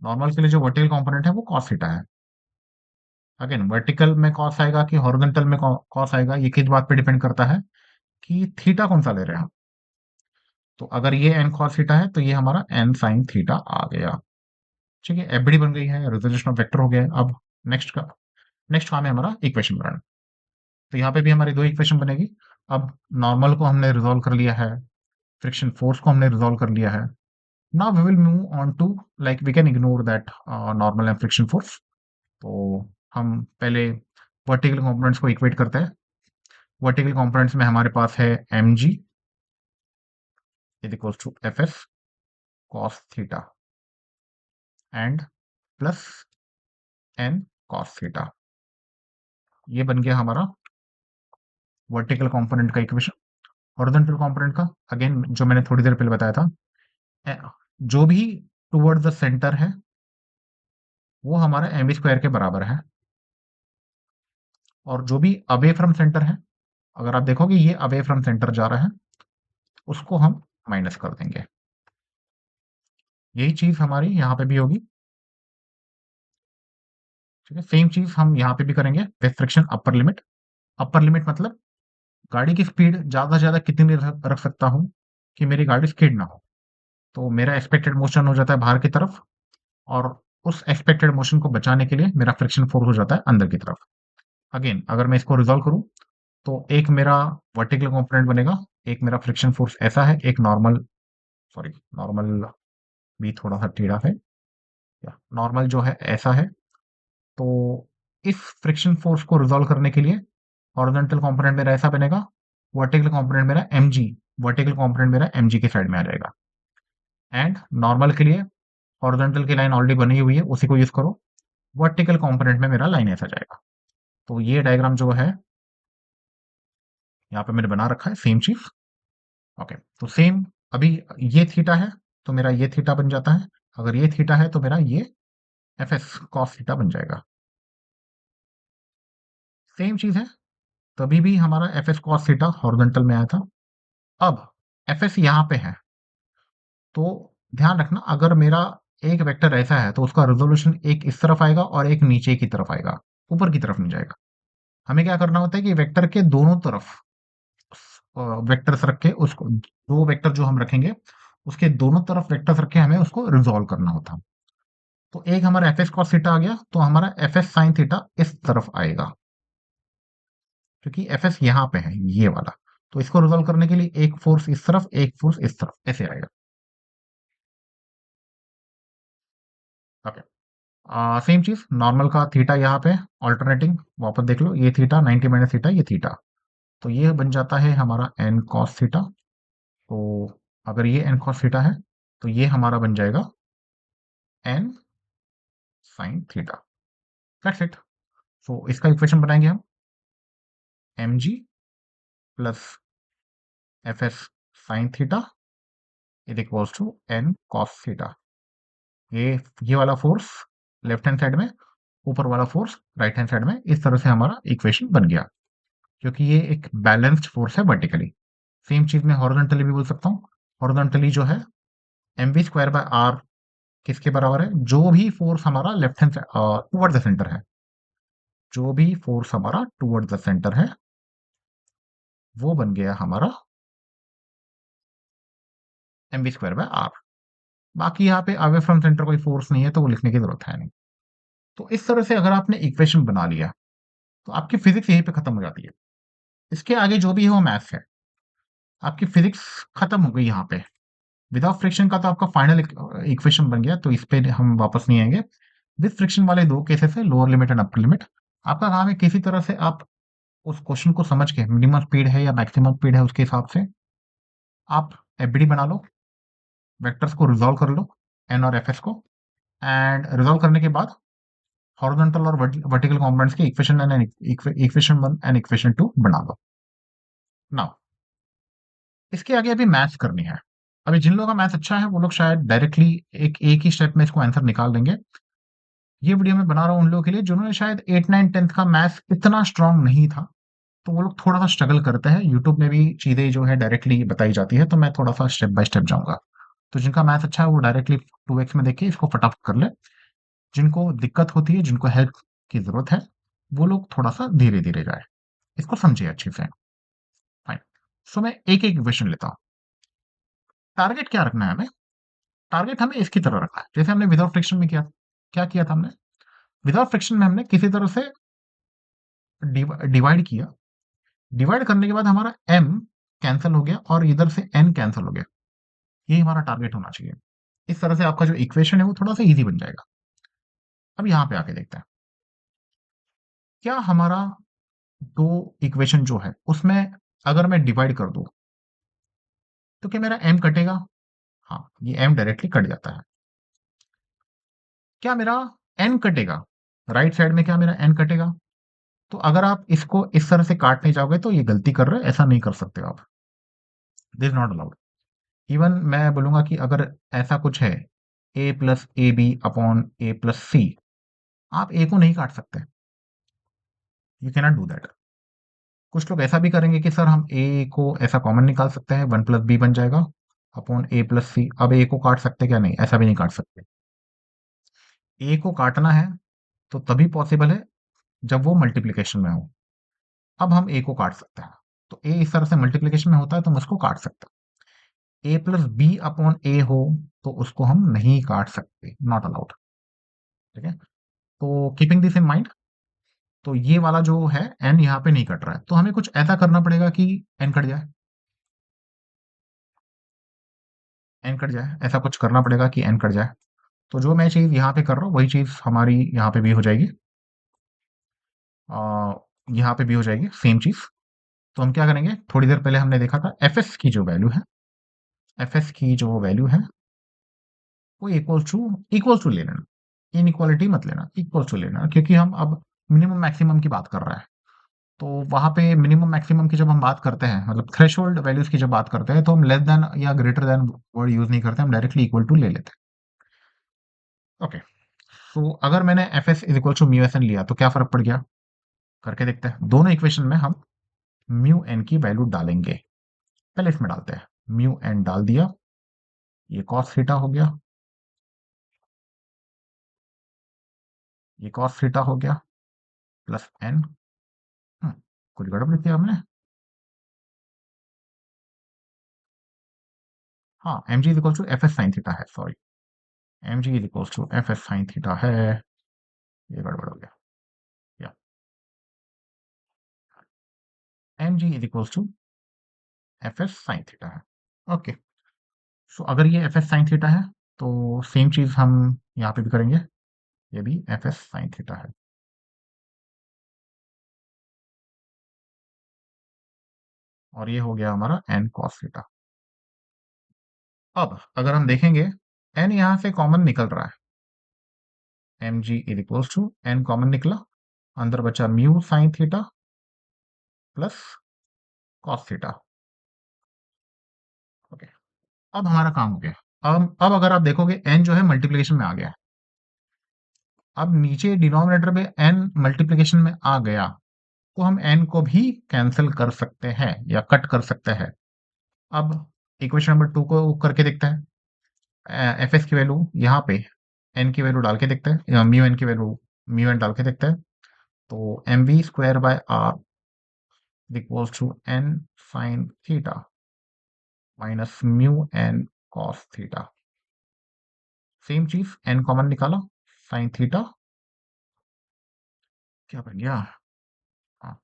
नॉर्मल के लिए जो वर्टिकल कंपोनेंट है वो कॉस थीटा है। अगेन वर्टिकल में कॉस आएगा कि हॉरिजॉन्टल में कॉस आएगा, ये किस बात पे डिपेंड करता है कि थीटा कौन सा ले रहे हैं हम। तो अगर ये एन कॉस थीटा है तो ये हमारा एन साइन थीटा आ गया। ठीक है, एफबीडी बन गई है, रिजोल्यूशन ऑफ वेक्टर हो गया है। अब नेक्स्ट काम है हमारा इक्वेशन बनाना। तो यहाँ पे भी हमारी दो इक्वेशन बनेगी। अब नॉर्मल को हमने रिजोल्व कर लिया है, फ्रिक्शन फोर्स को हमने रिजोल्व कर लिया है। Now we will move on to, like we can ignore that normal and friction force. तो हम पहले वर्टिकल कंपोनेंट्स को इक्वेट करते हैं। वर्टिकल कंपोनेंट्स में हमारे पास है M ji is equal to F S cos theta and plus N cos theta. ये बन गया हमारा वर्टिकल कंपोनेंट का इक्वेशन। हॉरिजॉन्टल कंपोनेंट का अगेन जो मैंने थोड़ी देर पहले बताया था, जो भी टुवर्ड द सेंटर है वो हमारा एम स्क्वायर के बराबर है, और जो भी अवे फ्रॉम सेंटर है, अगर आप देखोगे ये अवे फ्रॉम सेंटर जा रहा है, उसको हम माइनस कर देंगे। यही चीज हमारी यहाँ पे भी होगी। ठीक है, सेम चीज हम यहाँ पे भी करेंगे with friction upper limit. Upper limit मतलब गाड़ी की स्पीड ज्यादा से ज्यादा कितनी रख सकता हूँ कि मेरी गाड़ी स्किड ना हो। तो मेरा एक्सपेक्टेड मोशन हो जाता है बाहर की तरफ, और उस एक्सपेक्टेड मोशन को बचाने के लिए मेरा फ्रिक्शन फोर्स हो जाता है अंदर की तरफ। अगेन अगर मैं इसको रिजॉल्व करूं तो एक मेरा वर्टिकल कंपोनेंट बनेगा, एक मेरा फ्रिक्शन फोर्स ऐसा है, एक नॉर्मल, सॉरी नॉर्मल भी थोड़ा सा टेढ़ा है, या नॉर्मल जो है ऐसा है। तो इस फ्रिक्शन फोर्स को रिजॉल्व करने के लिए हॉरिजॉन्टल कंपोनेंट मेरा ऐसा बनेगा, वर्टिकल कंपोनेंट मेरा mg, वर्टिकल कंपोनेंट मेरा mg के साइड में आ जाएगा। एंड नॉर्मल के लिए हॉरिजॉन्टल की लाइन ऑलरेडी बनी हुई है, उसी को यूज करो। वर्टिकल कंपोनेंट में मेरा लाइन ऐसा जाएगा। तो ये डायग्राम जो है यहाँ पे मैंने बना रखा है, सेम चीज। ओके, तो सेम अभी ये थीटा है तो मेरा ये थीटा बन जाता है, अगर ये थीटा है तो मेरा ये एफ एस कॉस थीटा बन जाएगा। सेम चीज है, तभी भी हमारा F S cos theta horizontal में आया था। अब एफ एस यहाँ पे है, तो ध्यान रखना अगर मेरा एक वेक्टर ऐसा है तो उसका रेजोल्यूशन एक इस तरफ आएगा और एक नीचे की तरफ आएगा, ऊपर की तरफ नहीं जाएगा। हमें क्या करना होता है कि वेक्टर के दोनों तरफ वेक्टर्स रख के उसको, दो वेक्टर जो हम रखेंगे उसके दोनों तरफ वेक्टर्स रख के हमें उसको रिजोल्व करना होता है। तो एक हमारा एफ एस कॉस थीटा आ गया, तो हमारा एफ एस साइन थीटा इस तरफ आएगा, क्योंकि एफ एस यहाँ पे है ये वाला। तो इसको रिजोल्व करने के लिए एक फोर्स इस तरफ, एक फोर्स इस तरफ, ऐसे आएगा। ओके, सेम चीज नॉर्मल का थीटा यहाँ पे ऑल्टरनेटिंग, वापस देख लो, ये थीटा 90 माइनस थीटा, ये थीटा, तो ये बन जाता है हमारा एन कॉस थीटा। तो अगर ये एन कॉस थीटा है तो ये हमारा बन जाएगा n sine theta. That's it. So इसका इक्वेशन बनाएंगे हम, m ji plus f s sine theta is equals to N cos theta. ये वाला फोर्स लेफ्ट हैंड साइड में, ऊपर वाला फोर्स राइट हैंड साइड में, इस तरह से हमारा इक्वेशन बन गया, क्योंकि ये एक बैलेंस्ड फोर्स है वर्टिकली। सेम चीज मैं हॉरिजॉन्टली भी बोल सकता हूँ। हॉरिजॉन्टली जो है M V square by R किसके बराबर है, जो भी फोर्स हमारा left hand toward the centre है, जो भी फोर्स हमारा टूवर्ड द सेंटर है वो बन गया हमारा M V square by R. बाकी यहाँ पे अवे फ्रॉम सेंटर कोई फोर्स नहीं है तो वो लिखने की जरूरत है नहीं। तो इस तरह से अगर आपने इक्वेशन बना लिया तो आपकी फिजिक्स यहीं पे खत्म हो जाती है। इसके आगे जो भी है वो मैथ्स है, आपकी फिजिक्स खत्म हो गई यहाँ पे। विदाउट फ्रिक्शन का तो आपका फाइनल इक्वेशन बन गया, तो इस पे हम वापस नहीं आएंगे। विद फ्रिक्शन वाले दो केसेस है, lower limit and upper limit. आपका काम है किसी तरह से आप उस क्वेश्चन को समझ के, मिनिमम स्पीड है या मैक्सिमम स्पीड है उसके हिसाब से आप एफबीडी बना लो, वेक्टर्स को रिजॉल्व कर लो, एन और एफ एस को, एंड रिजॉल्व करने के बाद हॉरिजॉन्टल और वर्टिकल कंपोनेंट्स के इक्वेशन 1 एंड इक्वेशन 2 बना लो। नाउ इसके आगे अभी मैथ्स करनी है। अभी जिन लोगों का मैथ्स अच्छा है वो लोग शायद डायरेक्टली एक ही स्टेप में इसको आंसर निकाल देंगे। ये वीडियो मैं बना रहा हूँ उन लोगों के लिए जिन्होंने शायद 8 9 10th का मैथ्स इतना स्ट्रांग नहीं था, तो वो लोग थोड़ा सा स्ट्रगल करते हैं। यूट्यूब में भी चीजें जो है डायरेक्टली बताई जाती है, तो मैं थोड़ा सा स्टेप बाय स्टेप जाऊंगा। तो जिनका मैथ्स अच्छा है वो डायरेक्टली 2x में देखिए, इसको फटाफट कर ले। जिनको दिक्कत होती है, जिनको हेल्प की जरूरत है, वो लोग थोड़ा सा धीरे धीरे जाए, इसको समझिए अच्छे से। फाइन। सो मैं एक एक क्वेश्चन लेता हूँ। टारगेट क्या रखना है हमें? टारगेट हमें इसकी तरह रखना है, जैसे हमने विदाउट फ्रिक्शन में किया। क्या किया था हमने? विदाउट फ्रिक्शन में हमने किसी तरह से डिवाइड किया। डिवाइड करने के बाद हमारा m कैंसिल हो गया और इधर से n कैंसिल हो गया। यही हमारा टारगेट होना चाहिए। इस तरह से आपका जो इक्वेशन है वो थोड़ा सा इजी बन जाएगा। अब यहाँ पे आके देखते हैं, क्या हमारा दो इक्वेशन जो है उसमें अगर मैं डिवाइड कर दूं तो क्या मेरा m कटेगा? हाँ, ये m डायरेक्टली कट जाता है। क्या मेरा n कटेगा? राइट साइड में क्या मेरा n कटेगा? तो अगर आप इसको इस तरह से काटने जाओगे तो ये गलती कर रहे हो, ऐसा नहीं कर सकते हो आप। This not allowed. इवन मैं बोलूंगा कि अगर ऐसा कुछ है, a plus a b upon a plus c, आप a को नहीं काट सकते। You cannot do that. कुछ लोग ऐसा भी करेंगे कि सर हम a को ऐसा कॉमन निकाल सकते हैं, वन प्लस बी बन जाएगा अपॉन ए प्लस सी। अब a को काट सकते क्या? नहीं, ऐसा भी नहीं काट सकते। a को काटना है तो तभी पॉसिबल है जब वो मल्टीप्लीकेशन में हो। अब हम a को काट सकते हैं, तो a इस तरह से मल्टीप्लीकेशन में होता है तो हम उसको काट सकते हैं। a प्लस बी अपॉन ए हो तो उसको हम नहीं काट सकते, नॉट अलाउड। ठीक है, तो कीपिंग दिस इन माइंड, तो ये वाला जो है n यहाँ पे नहीं कट रहा है, तो हमें कुछ ऐसा करना पड़ेगा कि n कट जाए। n कट जाए, ऐसा कुछ करना पड़ेगा कि n कट जाए। तो जो मैं चीज़ यहाँ पे कर रहा हूँ वही चीज़ हमारी यहाँ पे भी हो जाएगी। आ, यहाँ पे भी हो जाएगी सेम चीज़। तो हम क्या करेंगे, थोड़ी देर पहले हमने देखा था एफ एस की जो वैल्यू है, एफ एस की जो वैल्यू है वो इक्वल्स टू ले लेना। इनइक्वालिटी मत लेना, इक्वल्स टू लेना, क्योंकि हम अब मिनिमम मैक्सिमम की बात कर रहे हैं। तो वहां पे मिनिमम मैक्सिमम की जब हम बात करते हैं, मतलब थ्रेशोल्ड वैल्यूज की जब बात करते हैं, तो हम लेस देन या ग्रेटर देन वर्ड यूज नहीं करते, हम डायरेक्टली इक्वल टू ले लेते हैं। ओके, सो अगर मैंने F S is equal to mu S N लिया तो क्या फर्क पड़ गया? करके देखते हैं। दोनों इक्वेशन में हम म्यू एन की वैल्यू डालेंगे। पहले इसमें डालते हैं, म्यू एन डाल दिया, ये कॉस थीटा हो गया, ये कॉस थीटा हो गया प्लस एन। कुछ गड़बड़ किया हमने। हाँ, m ji is equal to F s sine theta है, sorry, m ji is equal to F s sine theta है, ये गड़बड़ हो गया। या m ji is equal to F s sine theta है। ओके, सो अगर ये एफ एस साइन थीटा है तो सेम चीज हम यहाँ पे भी करेंगे, ये भी एफ एस साइन थीटा है। और ये हो गया हमारा एन कॉस थीटा। अब अगर हम देखेंगे, एन यहाँ से कॉमन निकल रहा है, M ji is equal to N common निकला, अंदर बचा mu sine theta plus cos theta. Okay, अब हमारा काम हो गया। अब अगर आप देखोगे एन जो है मल्टीप्लिकेशन में आ गया है। अब नीचे डिनोमिनेटर में एन मल्टीप्लिकेशन में आ गया तो हम एन को भी कैंसिल कर सकते हैं या कट कर सकते हैं। अब इक्वेशन नंबर 2 को करके देखते हैं। एफ एस की वैल्यू यहाँ पे एन की वैल्यू डाल के देखते हैं, म्यू एन की वैल्यू म्यू एन डाल के देखते हैं। तो M V square by R equals to N sine theta minus mu N cos theta. Same चीज, एन कॉमन निकाला, साइन थीटा क्या बन गया? हाँ,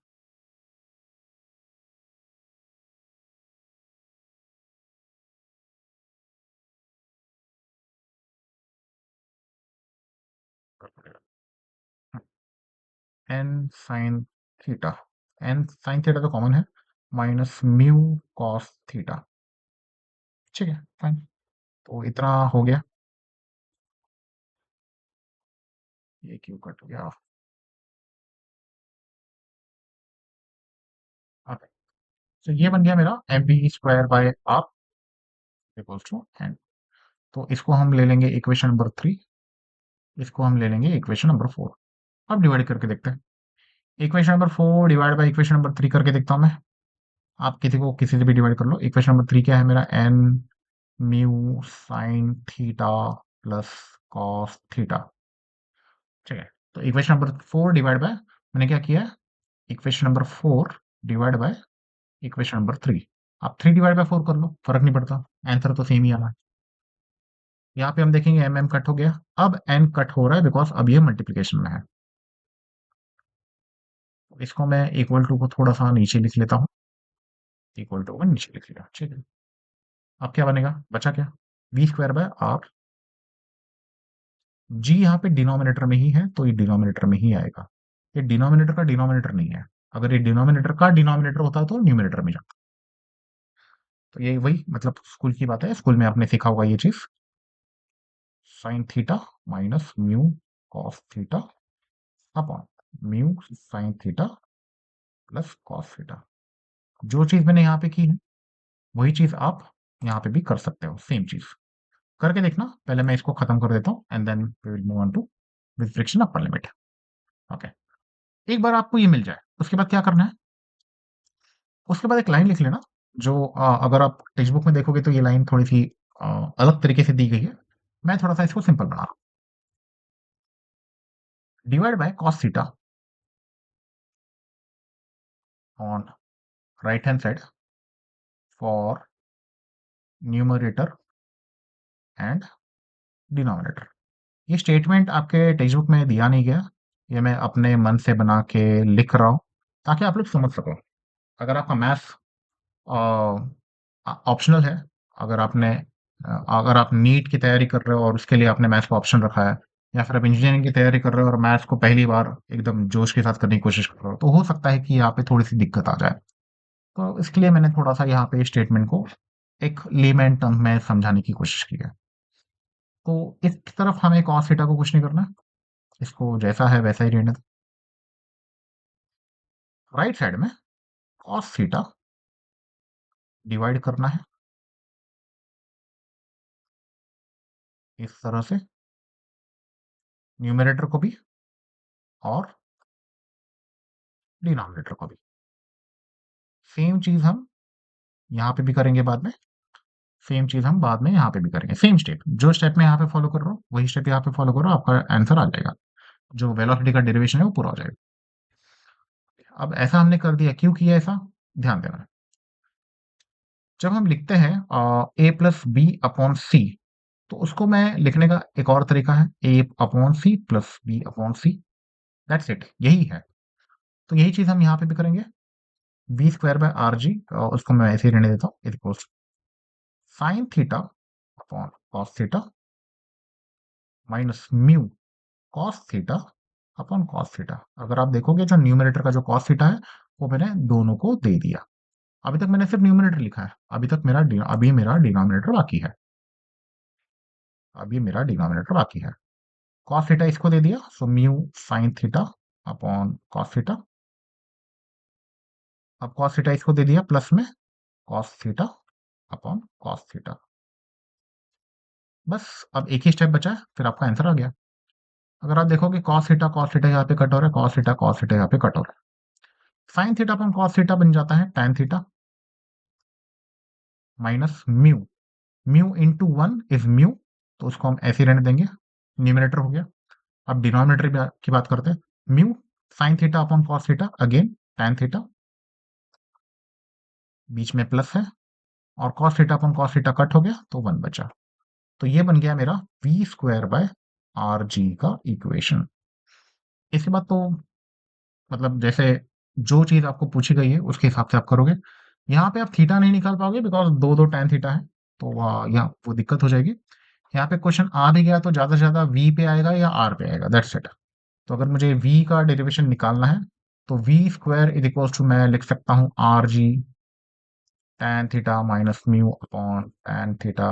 कर पड़ेगा N sine theta, N sine theta तो कॉमन है, माइनस म्यू कॉस थीटा। ठीक है, फाइन। तो इतना हो गया, ये क्यों कट गया? ओके, तो ये बन गया मेरा M B square by R equals to N. तो इसको हम ले लेंगे इक्वेशन नंबर 3, इसको हम ले लेंगे इक्वेशन नंबर 4। अब डिवाइड करके देखते हैं। Equation number 4 divide by equation number 3 करके देखता हूँ मैं। आप किसी को किसी से भी डिवाइड कर लो। इक्वेशन नंबर 3 क्या है मेरा? N mu sine theta plus cos theta. ठीक है, तो इक्वेशन नंबर 4 डिवाइड बाय, मैंने क्या किया है, equation number 4 divide by equation number 3। आप 3 डिवाइड बाय 4 कर लो, फर्क नहीं पड़ता, आंसर तो सेम ही आना है। यहाँ पे हम देखेंगे एम एम कट हो गया, अब एन कट हो रहा है बिकॉज अब ये मल्टीप्लीकेशन में है। इसको मैं इक्वल टू को थोड़ा सा नीचे लिख लेता हूँ, इक्वल टू को नीचे लिख लिया, ठीक है। अब क्या बनेगा, बचा क्या, वी स्क्वायर बाय आर। जी यहाँ पे डिनोमिनेटर में ही है तो ये डिनोमिनेटर में ही आएगा, ये डिनोमिनेटर का डिनोमिनेटर नहीं है। अगर ये डिनोमिनेटर का डिनोमिनेटर होता तो न्यूमिनेटर में जाता। तो ये वही मतलब स्कूल की बात है, स्कूल में आपने सीखा होगा ये चीज, sign theta minus mu cos theta upon mu sine theta plus cos theta. जो चीज मैंने यहाँ पे की है वही चीज आप यहाँ पे भी कर सकते हो, सेम चीज करके देखना। पहले मैं इसको खत्म कर देता हूँ and then we will move on to with friction upper limit. Okay, एक बार आपको ये मिल जाए उसके बाद क्या करना है, उसके बाद एक लाइन लिख लेना जो अगर आप टेक्स्ट बुक में देखोगे तो ये लाइन थोड़ी सी अलग तरीके से दी गई है। मैं थोड़ा सा इसको सिंपल बना रहा हूँ, divide by cos theta on right hand side for numerator and denominator. ये स्टेटमेंट आपके टेक्स्ट बुक में दिया नहीं गया, ये मैं अपने मन से बना के लिख रहा हूँ ताकि आप लोग समझ सको। अगर आपका मैथ्स ऑप्शनल है, अगर आपने अगर आप नीट की तैयारी कर रहे हो और उसके लिए आपने मैथ्स का ऑप्शन रखा है, या फिर आप इंजीनियरिंग की तैयारी कर रहे हो और मैथ्स को पहली बार एकदम जोश के साथ करने की कोशिश कर रहे हो, तो हो सकता है कि यहाँ पे थोड़ी सी दिक्कत आ जाए। तो इसके लिए मैंने थोड़ा सा यहाँ पे स्टेटमेंट को एक लेमैन टर्म में समझाने की कोशिश की है। तो इस तरफ हमें cos थीटा को कुछ नहीं करना है, इसको जैसा है वैसा ही रहने दो। राइट साइड में cos थीटा डिवाइड करना है इस तरह से, न्यूमरेटर को भी और डिनोमिनेटर को भी। सेम चीज हम यहाँ पे भी करेंगे बाद में, सेम चीज हम बाद में यहाँ पे भी करेंगे। सेम स्टेप, जो स्टेप मैं यहाँ पे फॉलो कर रहा हूँ वही स्टेप यहाँ पे फॉलो करो, आपका आंसर आ जाएगा, जो वेलोसिटी का डेरिवेशन है वो पूरा हो जाएगा। अब ऐसा हमने कर दिया, क्यों किया ऐसा, ध्यान देना। जब हम लिखते हैं a plus b upon c, तो उसको मैं लिखने का एक और तरीका है, a upon c plus b upon c, that's it, यही है। तो यही चीज हम यहाँ पे भी करेंगे, B square by are G, उसको मैं ऐसे ही रहने देता हूँ, equals sine theta upon cos theta minus mu cos theta upon cos theta. अगर आप देखोगे जो न्यूमरेटर का जो कॉस थीटा है वो मैंने दोनों को दे दिया। अभी तक मैंने सिर्फ न्यूमरेटर लिखा है, अभी मेरा डिनोमिनेटर बाकी है, अभी मेरा डिनोमिनेटर बाकी है। कॉस थीटा इसको दे दिया, so mu sine theta upon cos theta. अब कॉस थीटा इसको दे दिया प्लस में cos theta upon cos theta. बस अब एक ही स्टेप बचा है, फिर आपका आंसर आ गया। अगर आप देखोगे कॉस थीटा यहाँ पे कट हो रहा है, कॉस थीटा यहाँ पे कट हो रहा है, sign theta upon cos theta बन जाता है tan theta minus mu, mu into one is mu, तो उसको हम ऐसे ही रहने देंगे, न्यूमिनेटर हो गया। अब डिनोमिनेटर की बात करते हैं, mu sine theta upon cos theta again tan theta, बीच में प्लस है, और cos theta upon cos theta cut हो गया तो वन बचा। तो ये बन गया मेरा V square by are G का इक्वेशन। इसके बाद तो मतलब जैसे जो चीज आपको पूछी गई है उसके हिसाब से आप करोगे। यहाँ पे आप थीटा नहीं निकाल पाओगे बिकॉज दो दो टैन थीटा है, तो यहाँ वो दिक्कत हो जाएगी। यहाँ पे क्वेश्चन आ भी गया तो ज्यादा से ज्यादा वी पे आएगा या आर पे आएगा, दैट्स इट। तो अगर मुझे वी का डेरिवेशन निकालना है तो V square is equal to मैं लिख सकता हूँ R G tan theta minus mu upon tan theta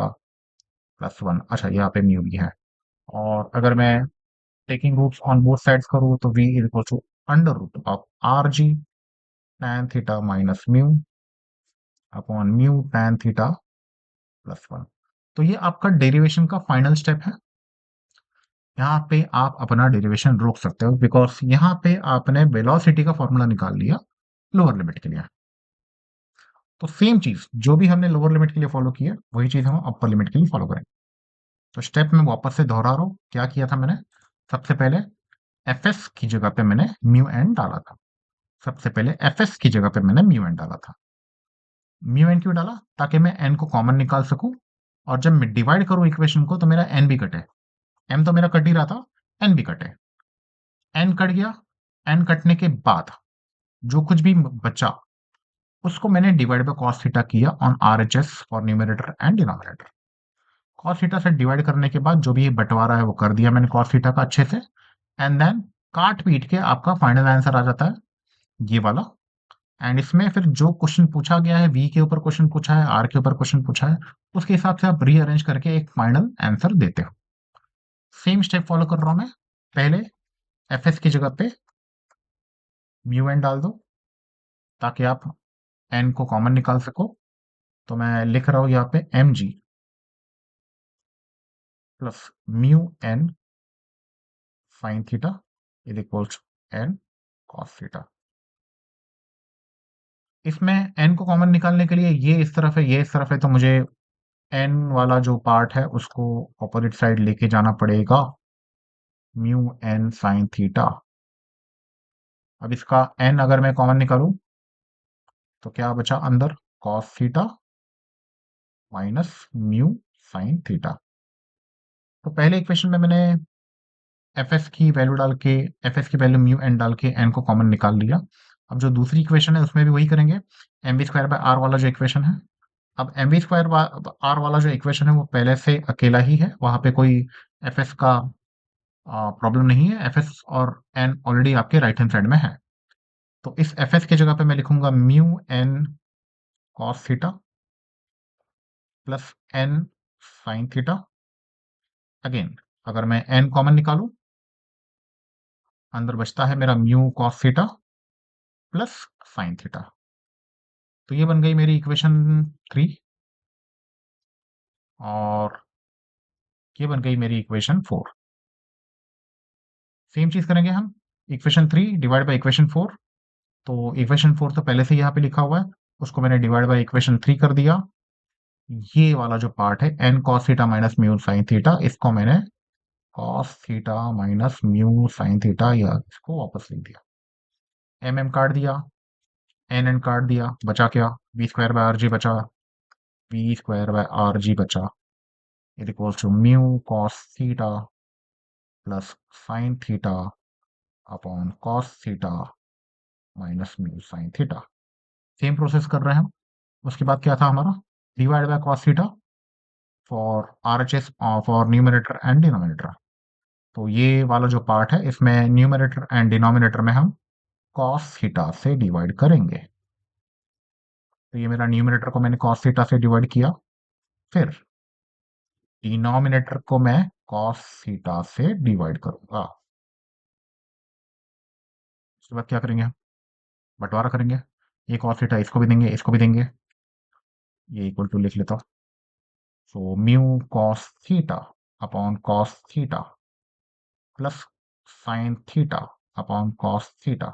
plus one. अच्छा, यहाँ पे म्यू भी है, और अगर मैं taking roots on both sides करूँ तो V is equal to under root of R G tan theta minus mu upon mu tan theta plus one. तो ये आपका डेरिवेशन का फाइनल स्टेप है। यहाँ पे आप अपना डेरिवेशन रोक सकते हो बिकॉज यहाँ पे आपने वेलोसिटी का फॉर्मूला निकाल लिया लोअर लिमिट के लिए। तो सेम चीज जो भी हमने लोअर लिमिट के लिए फॉलो किया वही चीज हम अपर लिमिट के लिए फॉलो करेंगे। तो स्टेप में वापस से दोहरा रहा हूँ, क्या किया था मैंने, सबसे पहले एफ एस की जगह पे मैंने म्यू एन डाला था, सबसे पहले एफ एस की जगह पे मैंने म्यू एन डाला था। म्यू एन क्यों डाला, ताकि मैं एन को कॉमन निकाल सकूं और जब मैं डिवाइड करूं इक्वेशन को तो मेरा एन भी कटे। एम तो मेरा कट ही रहा था, एन भी कटे। एन कट गया। एन कटने के बाद जो कुछ भी बचा उसको मैंने डिवाइड बाय कॉस थीटा किया on RHS for numerator and denominator. Cos theta से डिवाइड करने के बाद जो भी बंटवारा है वो कर दिया मैंने कॉस थीटा का अच्छे से। एंड देन काट पीट के आपका फाइनल आंसर आ जाता है ये वाला। एंड इसमें फिर जो क्वेश्चन पूछा गया है, वी के ऊपर क्वेश्चन पूछा है, आर के ऊपर क्वेश्चन पूछा है, उसके हिसाब से आप रीअरेंज करके एक फाइनल आंसर देते हो। सेम स्टेप फॉलो कर रहा हूं मैं। पहले एफ एस की जगह पे म्यू एन डाल दो ताकि आप एन को कॉमन निकाल सको। तो मैं लिख रहा हूं यहाँ पे M ji plus mu N sine theta is equals N cos theta. इसमें एन को कॉमन निकालने के लिए ये इस तरफ है, ये इस तरफ है, तो मुझे एन वाला जो पार्ट है उसको अपोजिट साइड लेके जाना पड़ेगा। Mu N sine theta. अब इसका एन अगर मैं कॉमन निकालूं तो क्या बचा अंदर, cos theta minus mu sine theta. तो पहले इक्वेशन में मैंने एफ एस की वैल्यू डाल के, एफ एस की वैल्यू म्यू एन डाल के एन को कॉमन निकाल लिया। अब जो दूसरी इक्वेशन है उसमें भी वही करेंगे। M B square by R वाला जो इक्वेशन है, अब एम बी स्क्वायर आर वाला जो इक्वेशन है वो पहले से अकेला ही है, वहां पे कोई एफ एस का प्रॉब्लम नहीं है। एफ एस और एन ऑलरेडी आपके राइट हैंड साइड में है। तो इस एफ एस की जगह पे मैं लिखूंगा mu N cos theta plus N sine theta. Again अगर मैं एन कॉमन निकालूं, अंदर बचता है मेरा mu cos theta plus sine theta. तो ये बन गई मेरी इक्वेशन 3। और ये बन गई मेरी इक्वेशन 4। सेम चीज करेंगे हम। Equation 3 divide by equation 4। तो इक्वेशन 4 तो पहले से यहाँ पे लिखा हुआ है, उसको मैंने डिवाइड बाय इक्वेशन 3 कर दिया। ये वाला जो पार्ट है N cos theta minus mu sine theta, इसको मैंने cos theta minus mu sine theta या इसको वापस लिख दिया। एम एम काट दिया, एन एन काट दिया, बचा क्या, b square by are g बचा। B square by are g बचा is equals to mu cos theta plus sine theta upon cos theta minus mu sine theta. Same process कर रहे हैं हम। उसके बाद क्या था हमारा, divide by cos theta for RHS for numerator and denominator. तो ये वाला जो पार्ट है इसमें न्यूमरेटर एंड डिनोमिनेटर में हम कॉस थीटा से डिवाइड करेंगे। तो ये मेरा न्यूमरेटर को मैंने कॉस थीटा से डिवाइड किया, फिर डिनोमिनेटर को मैं कॉस थीटा से डिवाइड करूंगा। उसके बाद क्या करेंगे, बंटवारा करेंगे। ये कॉस थीटा इसको भी देंगे, इसको भी देंगे। ये इक्वल टू लिख लेता हूं। So mu cos theta upon cos theta plus sine theta upon cos theta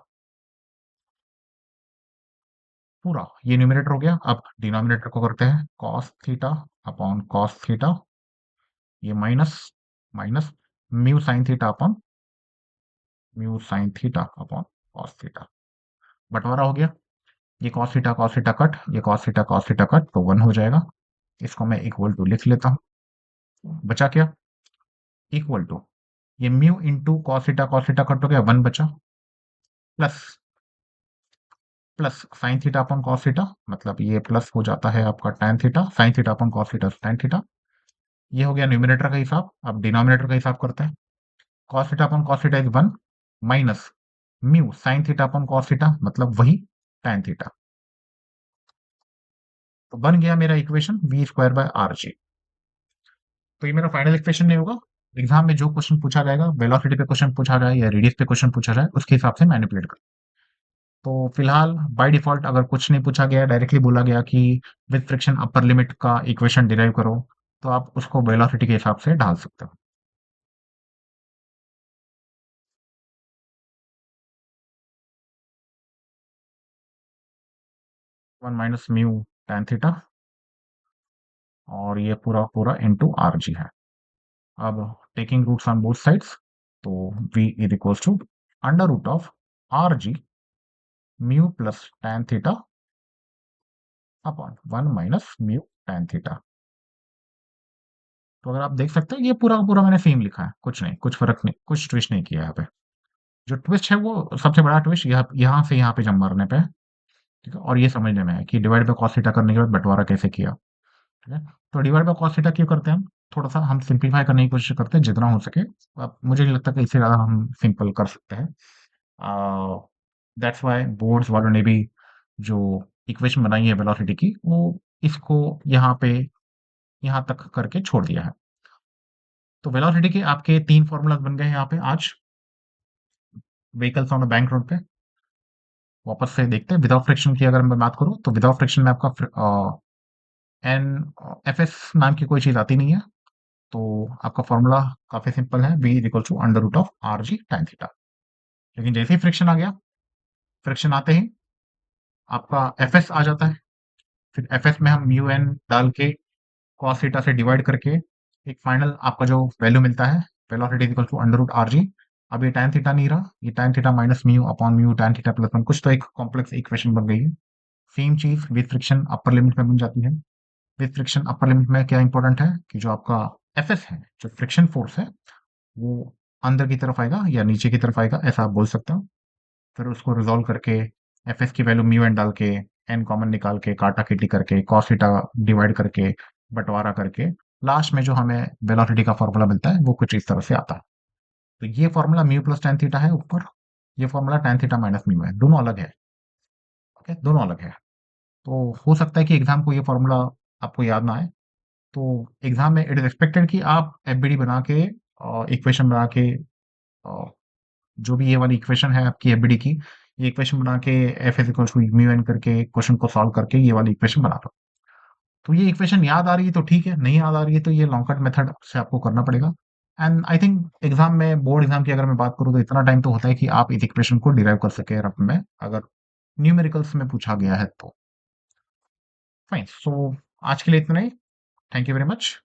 पूरा। ये न्यूमरेटर हो गया। अब डिनोमिनेटर को करते हैं cos theta upon cos theta, ये minus minus mu sine theta upon mu sine theta upon cos theta. बंटवारा हो गया। ये कॉस थीटा कट, ये कॉस थीटा कट, तो 1 हो जाएगा। इसको मैं इक्वल टू लिख लेता हूं। बचा क्या, इक्वल टू ये mu into cos theta cut हो गया, 1 बचा, plus plus sine theta upon cos theta, मतलब ये प्लस हो जाता है आपका tan theta, sign theta upon cos theta tan theta. ये हो गया न्यूमरेटर का हिसाब। अब डिनोमिनेटर का हिसाब करते हैं। Cos theta upon cos theta is 1 minus mu sine theta upon cos theta, मतलब वही tan थीटा। तो बन गया मेरा equation V square by are G. तो ये मेरा फाइनल इक्वेशन नहीं होगा। एग्जाम में जो क्वेश्चन पूछा जाएगा, वेलोसिटी पे क्वेश्चन पूछा जाए या रेडियस पे क्वेश्चन पूछा जाए, उसके हिसाब से मैनिपुलेट कर। तो फिलहाल बाय डिफॉल्ट अगर कुछ नहीं पूछा गया, डायरेक्टली बोला गया कि विद फ्रिक्शन अपर लिमिट का इक्वेशन डिराइव करो, तो आप उसको वेलोसिटी के हिसाब से ढाल सकते हो। 1 माइनस म्यू tan थीटा और ये पूरा पूरा इनटू आर जी है। अब taking roots on both sides, तो v is equals to under root of R G mu plus tan theta upon 1 minus mu tan theta. तो अगर आप देख सकते हैं ये पूरा का पूरा मैंने सेम लिखा है, कुछ नहीं, कुछ फ़र्क नहीं, कुछ ट्विस्ट नहीं किया यहाँ पे। जो ट्विस्ट है वो सबसे बड़ा ट्विस्ट यहाँ से यहाँ पे जंप मारने पे है, ठीक है? और ये समझने में है कि डिवाइड बाय कॉस थीटा करने के बाद बँटवारा कैसे किया, ठीक है? तो डिवाइड बाय कॉस थीटा क्यों करते हैं हम? थोड़ा-सा हम सिम्प्लीफाई करने की कोशिश करते हैं जितना हो सके। अब मुझे नहीं लगता कि इससे ज़्यादा हम सिंपल कर सकते हैं। दैट्स व्हाई बोर्ड्स वालों ने भी जो इक्वेशन बनाई है वेलोसिटी की, वो इसको यहाँ पे यहाँ तक करके छोड़ दिया है। तो वेलोसिटी के आपके 3 फ़ॉर्मूलाज़ बन गए हैं यहाँ पे आज, vehicles on a bank road पे। वापस से देखते हैं विदाउट फ्रिक्शन की अगर मैं बात करूँ, तो विदाउट फ्रिक्शन में आपका एन एफएस नाम की कोई चीज़ आती नहीं है। तो आपका फ़ॉर्मूला काफ़ी सिंपल है, v is equal to under root of R G tan theta. लेकिन जैसे ही फ्रिक्शन आ गया, फ्रिक्शन आते ही आपका एफएस आ जाता है। फिर एफएस में हम म्यू एन डाल के कॉस थीटा से डिवाइड करके एक फाइनल आपका जो वैल्यू मिलता है, velocity is equal to under root R G. अब ये tan थीटा नहीं रहा, ये tan theta minus mu upon mu tan theta plus one, कुछ तो एक कॉम्प्लेक्स इक्वेशन बन गई है। सेम चीज विद फ्रिक्शन अपर लिमिट में बन जाती है। विद फ्रिक्शन अपर लिमिट में क्या इंपॉर्टेंट है कि जो आपका एफ एस है, जो फ्रिक्शन फोर्स है, वो अंदर की तरफ आएगा या नीचे की तरफ आएगा, ऐसा आप बोल सकते हो। फिर उसको रिजॉल्व करके एफ एस की वैल्यू म्यू एन डाल के, एन कॉमन निकाल के, काटा किटी करके, कॉस थीटा डिवाइड करके, बंटवारा करके, लास्ट में जो हमें वेलोसिटी का फॉर्मूला मिलता है वो कुछ इस तरह से आता है। तो ये formula mu plus tan theta है ऊपर, ये formula tan theta minus mu है, दोनों अलग है। ओके, दोनों अलग है। तो हो सकता है कि एग्जाम को ये फॉर्मूला आपको याद ना आए। तो एग्जाम में इट इज एक्सपेक्टेड कि आप एफबीडी बना के, इक्वेशन बना के, जो भी ये वाली इक्वेशन है आपकी एफबीडी की, ये इक्वेशन बना के F is equal to mu N करके क्वेश्चन को सॉल्व करके ये वाली इक्वेशन बना लो। तो ये इक्वेशन याद आ रही है तो ठीक है, नहीं याद आ रही है तो ये लॉन्ग कट मेथड से आपको करना पड़ेगा। एंड आई थिंक एग्जाम में, बोर्ड एग्जाम की अगर मैं बात करूँ, तो इतना टाइम तो होता है कि आप इस इक्वेशन को डिराइव कर सके रफ में, अगर न्यूमेरिकल्स में पूछा गया है तो। फाइन, सो आज के लिए इतना ही। Thank you very much.